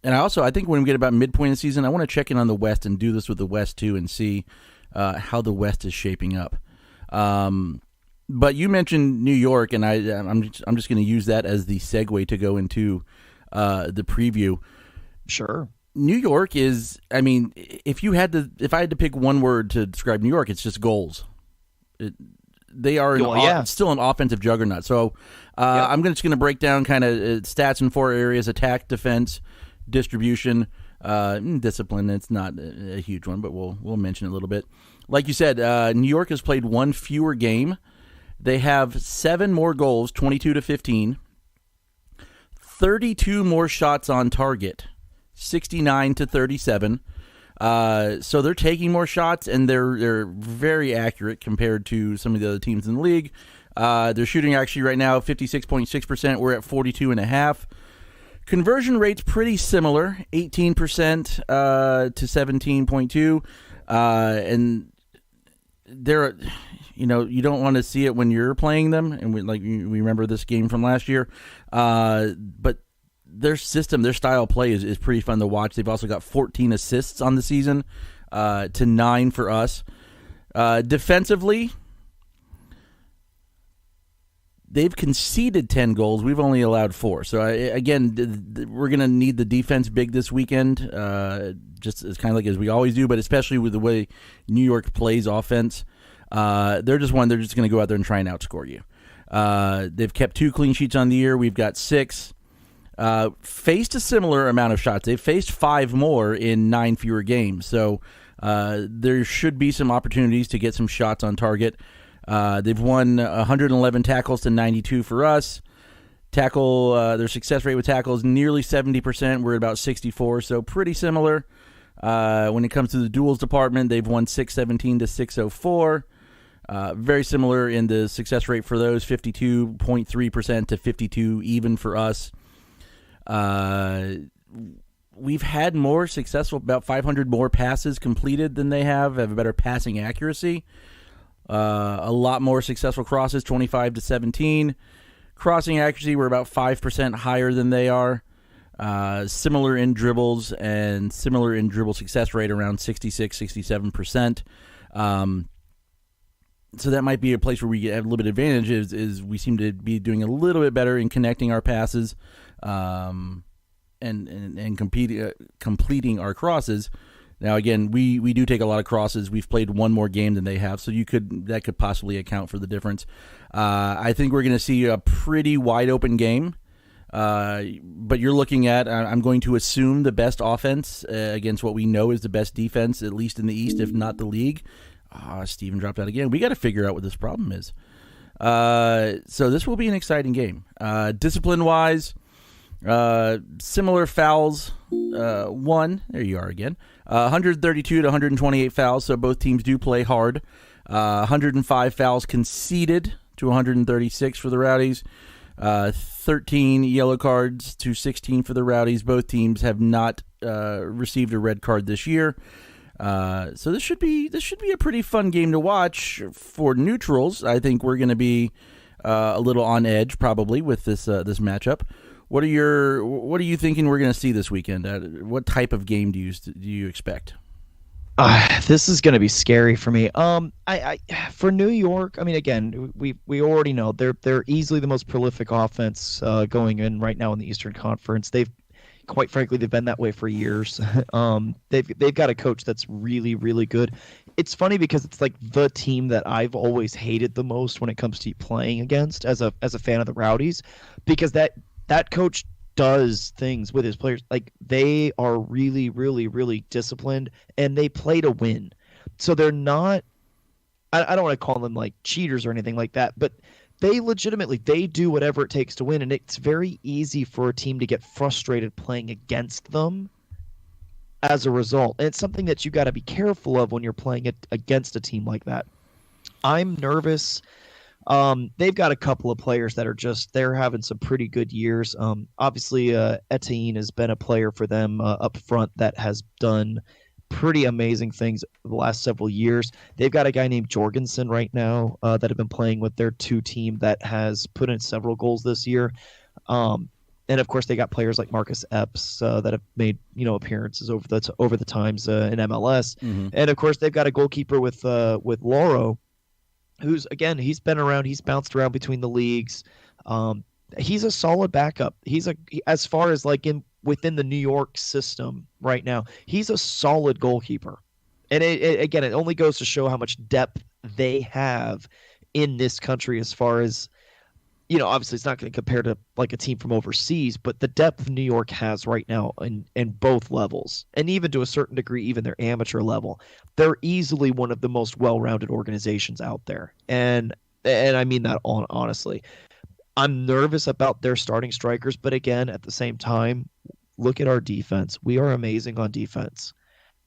I think when we get about midpoint of the season, I want to check in on the West and do this with the West too and see how the West is shaping up. But you mentioned New York, and I'm just going to use that as the segue to go into the preview. Sure. New York is, I mean, if I had to pick one word to describe New York, it's just goals. They are still an offensive juggernaut. So I'm just going to break down kind of stats in 4 areas: attack, defense, distribution, discipline. It's not a huge one, but we'll mention it a little bit. Like you said, New York has played 1 fewer game. They have 7 more goals, 22-15, 32 more shots on target, 69-37. So they're taking more shots, and they're very accurate compared to some of the other teams in the league. They're shooting actually right now 56.6%. We're at 42.5%. Conversion rate's pretty similar, 18% to 17.2%. And they're, you know, you don't want to see it when you're playing them, and we remember this game from last year. But their system, their style of play is pretty fun to watch. They've also got 14 assists on the season, to 9 for us. Defensively, they've conceded 10 goals. We've only allowed 4. So, again, we're going to need the defense big this weekend, just as kind of like as we always do, but especially with the way New York plays offense. They're just going to go out there and try and outscore you. They've kept 2 clean sheets on the year. We've got 6. Faced a similar amount of shots. They've faced 5 more in 9 fewer games. So there should be some opportunities to get some shots on target. They've won 111 tackles to 92 for us. Their success rate with tackles nearly 70%. We're at about 64, so pretty similar. When it comes to the duels department, they've won 617 to 604. Very similar in the success rate for those, 52.3% to 52 even for us. We've had more successful, about 500 more passes completed than they have a better passing accuracy. A lot more successful crosses, 25 to 17. Crossing accuracy, we're about 5% higher than they are. Similar in dribbles and similar in dribble success rate, around 66, 67%. So that might be a place where we have a little bit of advantage is we seem to be doing a little bit better in connecting our passes and completing our crosses. Now, again, we do take a lot of crosses. We've played one more game than they have, so that could possibly account for the difference. I think we're going to see a pretty wide open game. But you're looking at, I'm going to assume, the best offense against what we know is the best defense, at least in the East, if not the league. Steven dropped out again. We got to figure out what this problem is. So this will be an exciting game. Discipline-wise, similar fouls. There you are again. 132 to 128 fouls, so both teams do play hard. 105 fouls conceded to 136 for the Rowdies. 13 yellow cards to 16 for the Rowdies. Both teams have not received a red card this year. So this should be a pretty fun game to watch for neutrals. I think we're going to be a little on edge probably with this matchup. What are you thinking we're going to see this weekend? What type of game do you expect? This is going to be scary for me. For New York, I mean, again, we already know they're easily the most prolific offense going in right now in the Eastern Conference. Quite frankly, they've been that way for years. They've got a coach that's really, really good. It's funny because it's like the team that I've always hated the most when it comes to playing against as a fan of the Rowdies, because that coach does things with his players. Like, they are really, really, really disciplined, and they play to win. So they're not, I don't want to call them like cheaters or anything like that, but they do whatever it takes to win. And it's very easy for a team to get frustrated playing against them as a result. And it's something that you got to be careful of when you're playing it against a team like that. I'm nervous. They've got a couple of players that they're having some pretty good years. Obviously, TooIn has been a player for them up front that has done pretty amazing things the last several years. They've got a guy named Jorgensen right now that have been playing with their 2 team that has put in several goals this year. And of course, they got players like Marcus Epps that have made appearances over the times in MLS. Mm-hmm. And of course, they've got a goalkeeper with Lauro, who's, again, he's been around. He's bounced around between the leagues. He's a solid backup. As far as like within the New York system right now, he's a solid goalkeeper. And it only goes to show how much depth they have in this country as far as, obviously it's not going to compare to like a team from overseas, but the depth New York has right now in both levels, and even to a certain degree, even their amateur level, they're easily one of the most well-rounded organizations out there. And I mean that honestly. I'm nervous about their starting strikers, but again, at the same time, look at our defense. We are amazing on defense.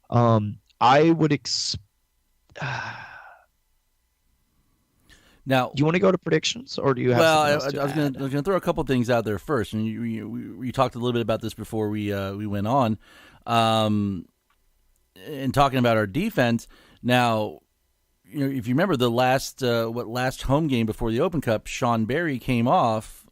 I would Now, do you want to go to predictions, or do you have? Well, I was going to throw a couple things out there first, and you talked a little bit about this before we went on, and talking about our defense. Now, if you remember the last home game before the Open Cup, Sean Barry came off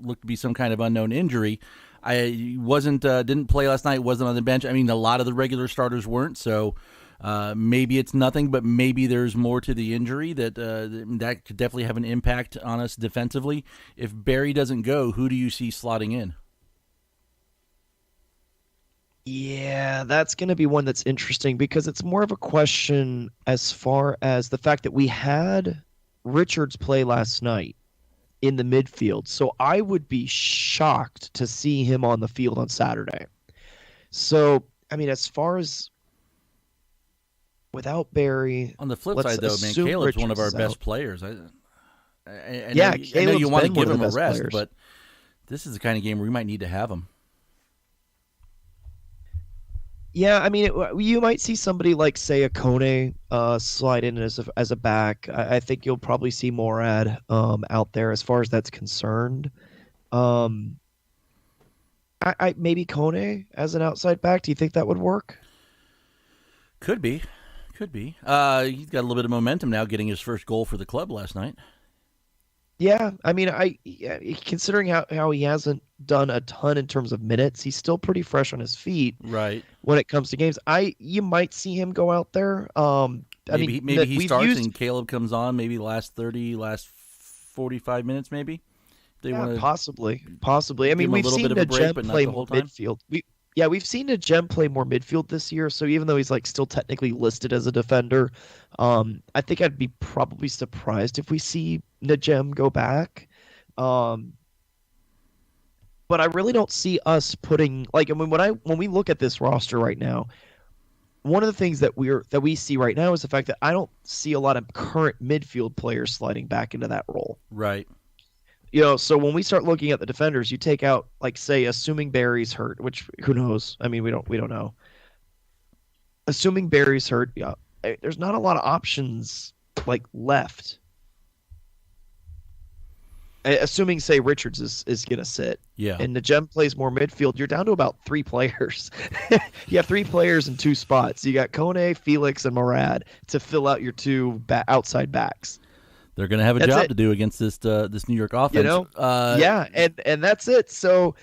looked to be some kind of unknown injury. I didn't play last night, wasn't on the bench. I mean, a lot of the regular starters weren't, so maybe it's nothing, but maybe there's more to the injury that could definitely have an impact on us defensively. If Barry doesn't go, who do you see slotting in? Yeah, that's going to be one that's interesting because it's more of a question as far as the fact that we had Richards play last night in the midfield. So I would be shocked to see him on the field on Saturday. So, I mean, as far as without Barry... On the flip side, though, man, Caleb's one of our best players. I know you want to give him a rest, but this is the kind of game where we might need to have him. Yeah, I mean, you might see somebody like, say, a Kone slide in as a back. I think you'll probably see Morad out there as far as that's concerned. I maybe Kone as an outside back. Do you think that would work? Could be. He's got a little bit of momentum now, getting his first goal for the club last night. Yeah, I mean, considering how he hasn't done a ton in terms of minutes, he's still pretty fresh on his feet. Right. When it comes to games, you might see him go out there. Maybe he starts and Caleb comes on. Maybe last 45 minutes, maybe. Possibly. I mean, we've seen Najem play more midfield. We've seen Najem play more midfield this year. So even though he's still technically listed as a defender, I think I'd be probably surprised if we see Najem go back. But I really don't see us putting when we look at this roster right now, one of the things that we see right now is the fact that I don't see a lot of current midfield players sliding back into that role. Right. So when we start looking at the defenders, you take out, say, assuming Barry's hurt, which who knows? I mean, we don't know. Assuming Barry's hurt, there's not a lot of options left. Assuming, say, Richards is gonna sit, and Najem plays more midfield, you're down to about 3 players. You have 3 players in 2 spots. You got Kone, Felix, and Morad to fill out your 2 outside backs. They're going to have a job to do against this New York offense. And that's it. So,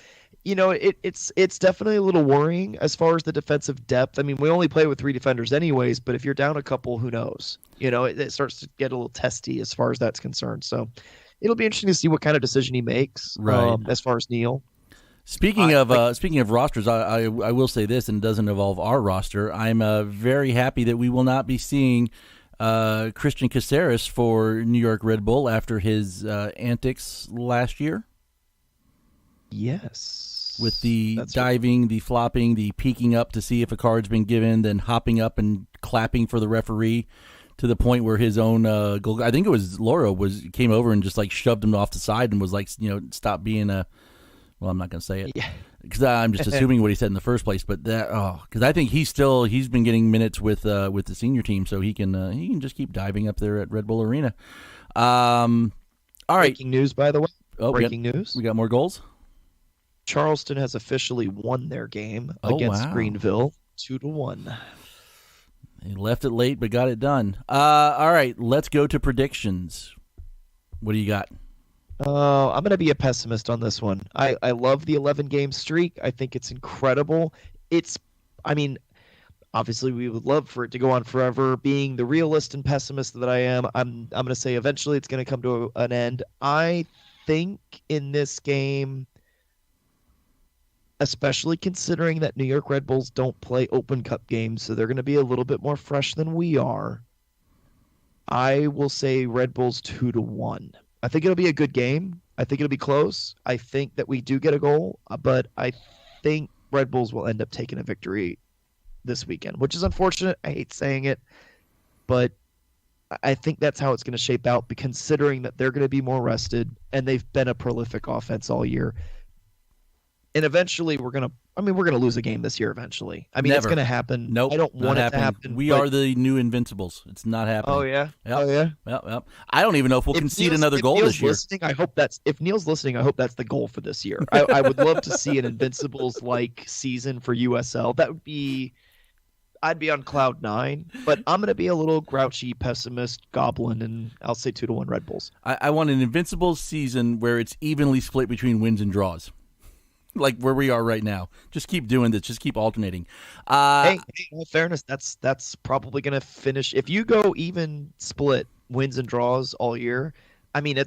it's definitely a little worrying as far as the defensive depth. I mean, we only play with 3 defenders anyways, but if you're down a couple, who knows? It starts to get a little testy as far as that's concerned. So it'll be interesting to see what kind of decision he makes as far as Neil. Speaking of rosters, I will say this, and it doesn't involve our roster. I'm very happy that we will not be seeing Christian Caceres for New York Red Bull after his antics last year. Yes. With the diving, the flopping, the peeking up to see if a card's been given, then hopping up and clapping for the referee to the point where his own goal, I think it was Loro, came over and just shoved him off the side and was stop being a... Well, I'm not going to say it because I'm just assuming what he said in the first place. But because I think he's been getting minutes with the senior team, so he can just keep diving up there at Red Bull Arena. All right. Breaking news, by the way. Breaking news. We got more goals. Charleston has officially won their game against Greenville, 2-1. They left it late, but got it done. All right, let's go to predictions. What do you got? I'm going to be a pessimist on this one. I love the 11-game streak. I think it's incredible. Obviously we would love for it to go on forever. Being the realist and pessimist that I am, I'm going to say eventually it's going to come to an end. I think in this game, especially considering that New York Red Bulls don't play Open Cup games, so they're going to be a little bit more fresh than we are, I will say Red Bulls 2-1. I think it'll be a good game. I think it'll be close. I think that we do get a goal, but I think Red Bulls will end up taking a victory this weekend, which is unfortunate. I hate saying it, but I think that's how it's going to shape out, considering that they're going to be more rested and they've been a prolific offense all year. And eventually we're going to lose a game this year eventually. It's going to happen. Nope, I don't want it to happen. We are the new Invincibles. It's not happening. Oh, yeah? Yep. Oh, yeah? Yep. I don't even know if we'll concede another goal this year. If Neil's listening, I hope that's the goal for this year. I would love to see an Invincibles-like season for USL. That would be... I'd be on cloud 9, but I'm gonna be a little grouchy pessimist goblin, and I'll say 2-1 Red Bulls. I want an invincible season where it's evenly split between wins and draws, like where we are right now. Just keep doing this. Just keep alternating. Hey, in all fairness, that's probably gonna finish. If you go even split wins and draws all year, I mean,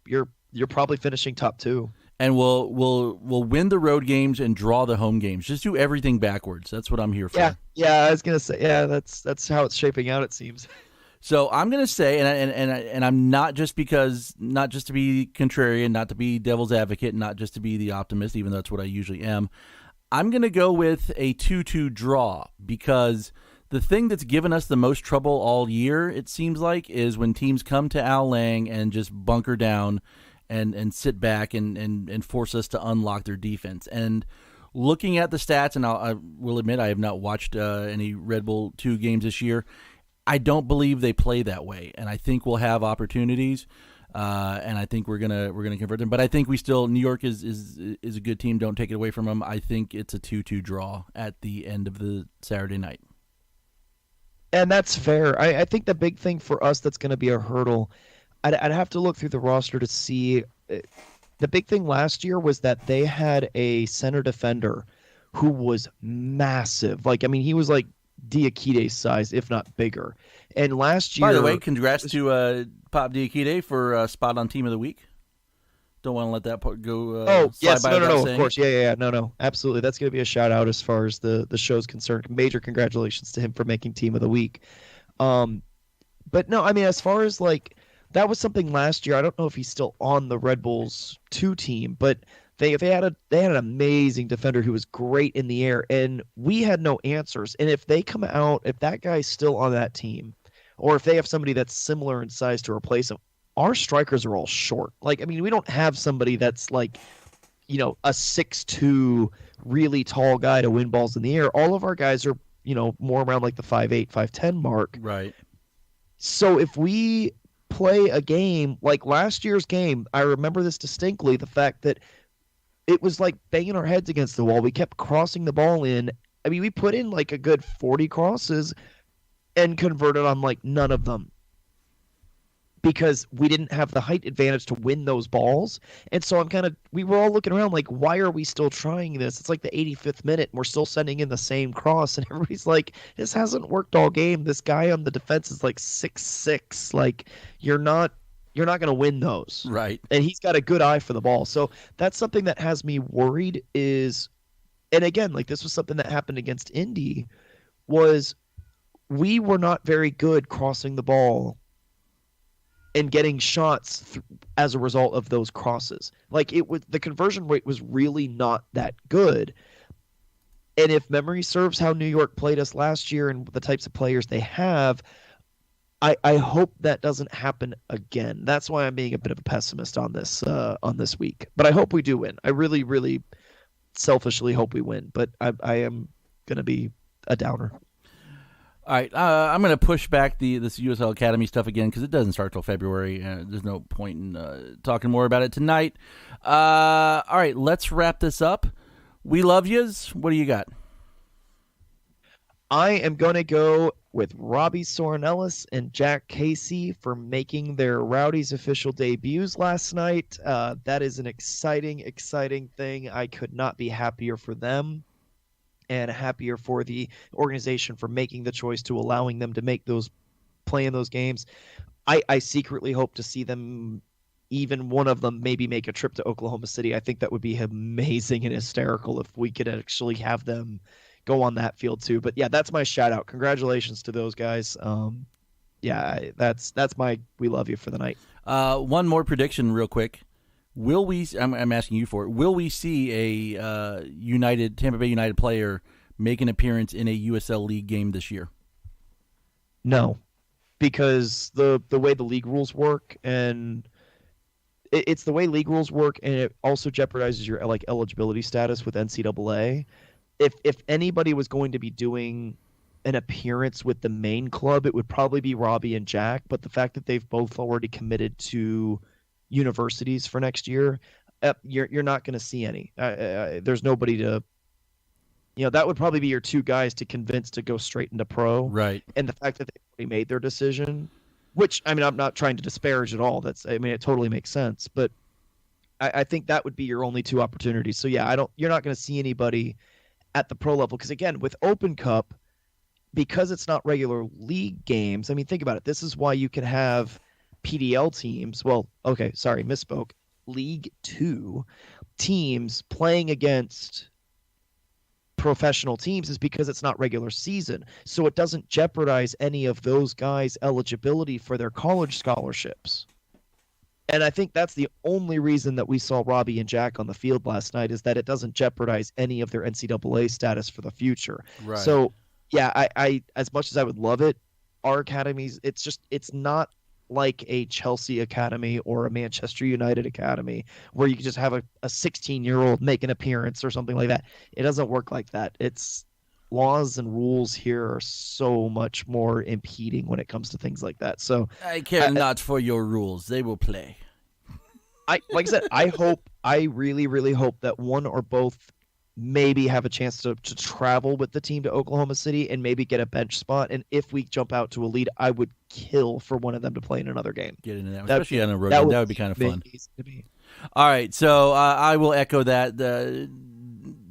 you're probably finishing top 2. And we'll win the road games and draw the home games. Just do everything backwards. That's what I'm here for. Yeah. I was gonna say, that's how it's shaping out. It seems. So I'm gonna say, and I'm not just to be contrarian, not to be devil's advocate, not just to be the optimist, even though that's what I usually am. I'm gonna go with a 2-2 draw, because the thing that's given us the most trouble all year, it seems like, is when teams come to Al Lang and just bunker down and sit back and force us to unlock their defense. And looking at the stats, and I will admit I have not watched any Red Bull 2 games this year, I don't believe they play that way. And I think we'll have opportunities, and I think we're gonna convert them. But I think New York is a good team. Don't take it away from them. I think it's a 2-2 draw at the end of the Saturday night. And that's fair. I think the big thing for us that's going to be a hurdle, I'd have to look through the roster to see. The big thing last year was that they had a center defender who was massive. Like, I mean, he was like Diakide's size, if not bigger. And last year... By the way, congrats to Pop Diakite for spot on Team of the Week. Don't want to let that part go. Yes, by no, of course, yeah, no, absolutely. That's going to be a shout out as far as the show's concerned. Major congratulations to him for making Team of the Week. But no, I mean, as far as like that was something last year. I don't know if he's still on the Red Bulls 2 team, but they had an amazing defender who was great in the air, and we had no answers. And if they come out, if that guy's still on that team, or if they have somebody that's similar in size to replace him, our strikers are all short. Like, I mean, we don't have somebody that's like, you know, a 6'2", really tall guy to win balls in the air. All of our guys are, you know, more around like the 5'8", 5'10" mark. Right. So if we play a game like last year's game, I remember this distinctly, the fact that it was like banging our heads against the wall. We kept crossing the ball in. I mean, we put in like a good 40 crosses and converted on like none of them, because we didn't have the height advantage to win those balls. And so we were all looking around like, why are we still trying this? It's like the 85th minute and we're still sending in the same cross. And everybody's like, this hasn't worked all game. This guy on the defense is like 6'6". Like, you're not going to win those. Right. And he's got a good eye for the ball. So that's something that has me worried is, and again, like this was something that happened against Indy, was we were not very good crossing the ball and getting shots as a result of those crosses. Like the conversion rate was really not that good. And if memory serves how New York played us last year and the types of players they have, I hope that doesn't happen again. That's why I'm being a bit of a pessimist on this week. But I hope we do win. I really, really selfishly hope we win. But I am going to be a downer. All right, I'm going to push back this USL Academy stuff again because it doesn't start till February. There's no point in talking more about it tonight. All right, let's wrap this up. We love yous. What do you got? I am going to go with Robbie Sorenellis and Jack Casey for making their Rowdies official debuts last night. That is an exciting, exciting thing. I could not be happier for them, and happier for the organization for making the choice to allowing them to play in those games. I secretly hope to see them, even one of them, maybe make a trip to Oklahoma City. I think that would be amazing and hysterical if we could actually have them go on that field too. But yeah, that's my shout out. Congratulations to those guys. Yeah, that's my we love you for the night. One more prediction real quick. Will we? I'm asking you for it. Will we see a Tampa Bay United player make an appearance in a USL League game this year? No, because the way the league rules work, and it's the way league rules work, and it also jeopardizes your like eligibility status with NCAA. If anybody was going to be doing an appearance with the main club, it would probably be Robbie and Jack. But the fact that they've both already committed to universities for next year, you're not going to see any. There's nobody to that would probably be your two guys to convince to go straight into pro. Right. And the fact that they already made their decision, which, I mean, I'm not trying to disparage at all. It totally makes sense. But I think that would be your only two opportunities. So, yeah, you're not going to see anybody at the pro level. Because, again, with Open Cup, because it's not regular league games, I mean, think about it. This is why you can have PDL teams. Well, okay, sorry, misspoke. League 2 teams playing against professional teams is because it's not regular season. So it doesn't jeopardize any of those guys' eligibility for their college scholarships. And I think that's the only reason that we saw Robbie and Jack on the field last night, is that it doesn't jeopardize any of their NCAA status for the future. Right. So, yeah, I as much as I would love it, our academies, it's not like a Chelsea academy or a Manchester United academy where you can just have a 16-year-old make an appearance or something like that. It doesn't work like that. It's laws and rules here are so much more impeding when it comes to things like that. So I care not for your rules. They will play. Like I said, I really, really hope that one or both maybe have a chance to travel with the team to Oklahoma City and maybe get a bench spot. And if we jump out to Elite, I would kill for one of them to play in another game. Get into that, especially on a road game. That would be kind of fun. Be. All right, so I will echo that.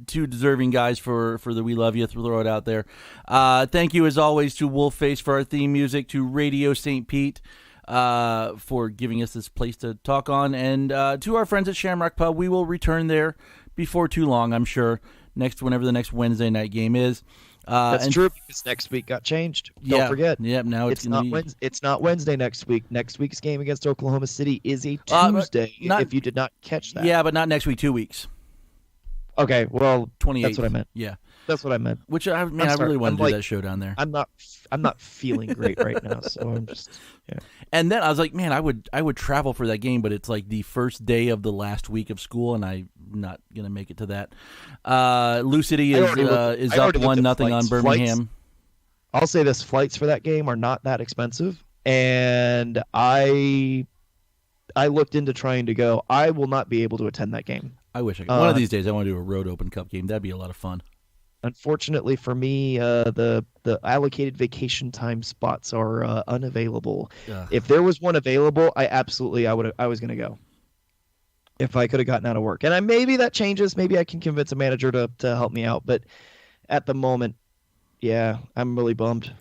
Two deserving guys for the We Love You. Throw it out there. Thank you, as always, to Wolfface for our theme music, to Radio St. Pete for giving us this place to talk on, and to our friends at Shamrock Pub. We will return there before too long, I'm sure, whenever the next Wednesday night game is. That's true, because next week got changed. Don't forget. Yep, now it's not Wednesday. It's not Wednesday next week. Next week's game against Oklahoma City is a Tuesday, if you did not catch that. Yeah, but not next week, 2 weeks. Okay, well, 28th. That's what I meant. Yeah. That's what I meant. Which I really want to do that show down there. I'm not feeling great right now, so I'm just And then I was like, man, I would travel for that game, but it's like the first day of the last week of school, and I'm not gonna make it to that. Lou City is up 1-0 on Birmingham. Flights, I'll say this: flights for that game are not that expensive, and I looked into trying to go. I will not be able to attend that game. I wish I could. One of these days, I want to do a road Open Cup game. That'd be a lot of fun. Unfortunately for me, the allocated vacation time spots are unavailable. If there was one available, I was going to go. If I could have gotten out of work. And maybe that changes. Maybe I can convince a manager to help me out. But at the moment, yeah, I'm really bummed.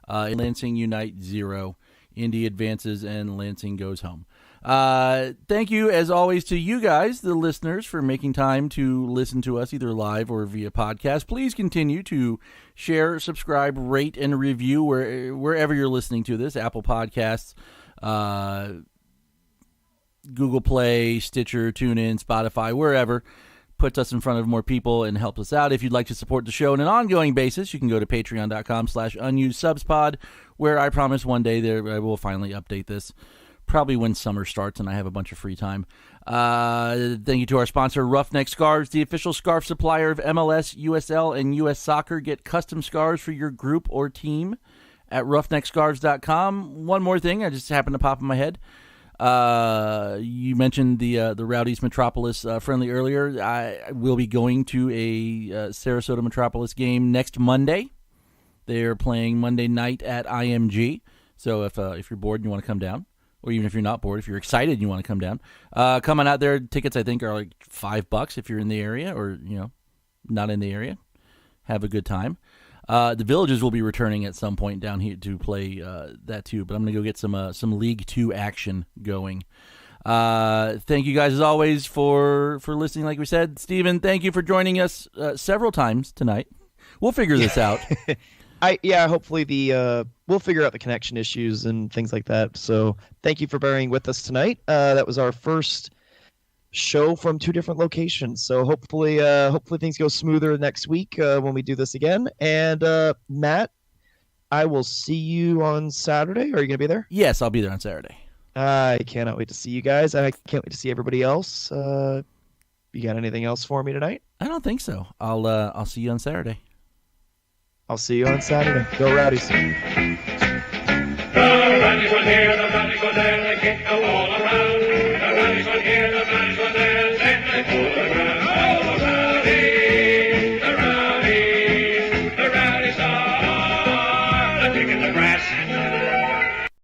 Lansing Unite 0. Indy advances and Lansing goes home. Thank you, as always, to you guys, the listeners, for making time to listen to us either live or via podcast. Please continue to share, subscribe, rate, and review wherever you're listening to this. Apple Podcasts, Google Play, Stitcher, TuneIn, Spotify, wherever. Puts us in front of more people and helps us out. If you'd like to support the show on an ongoing basis, you can go to patreon.com/unusedsubspod, where I promise one day I will finally update this. Probably when summer starts and I have a bunch of free time. Thank you to our sponsor, Roughneck Scarves, the official scarf supplier of MLS, USL, and US Soccer. Get custom scarves for your group or team at roughneckscarves.com. One more thing, I just happened to pop in my head. You mentioned the Rowdies Metropolis friendly earlier. I will be going to a Sarasota Metropolis game next Monday. They're playing Monday night at IMG. So if you're bored and you want to come down, or even if you're not bored, if you're excited and you want to come down, come on out there. Tickets, I think, are like $5 if you're in the area, or not in the area. Have a good time. The Villages will be returning at some point down here to play that too, but I'm gonna go get some League 2 action going. Thank you guys as always for listening. Like we said, Steven, thank you for joining us several times tonight. We'll figure this out. Hopefully we'll figure out the connection issues and things like that. So thank you for bearing with us tonight. That was our first show from 2 different locations. So hopefully things go smoother next week when we do this again. And Matt, I will see you on Saturday. Are you going to be there? Yes, I'll be there on Saturday. I cannot wait to see you guys. I can't wait to see everybody else. You got anything else for me tonight? I don't think so. I'll see you on Saturday. I'll see you on Saturday. Go Rowdies. The Rowdies were here, the Rowdies were there, they kicked the wall around. The Rowdies were here, the Rowdies were there, then they pulled the ground. Oh, the Rowdies, the Rowdies. a kick in the grass.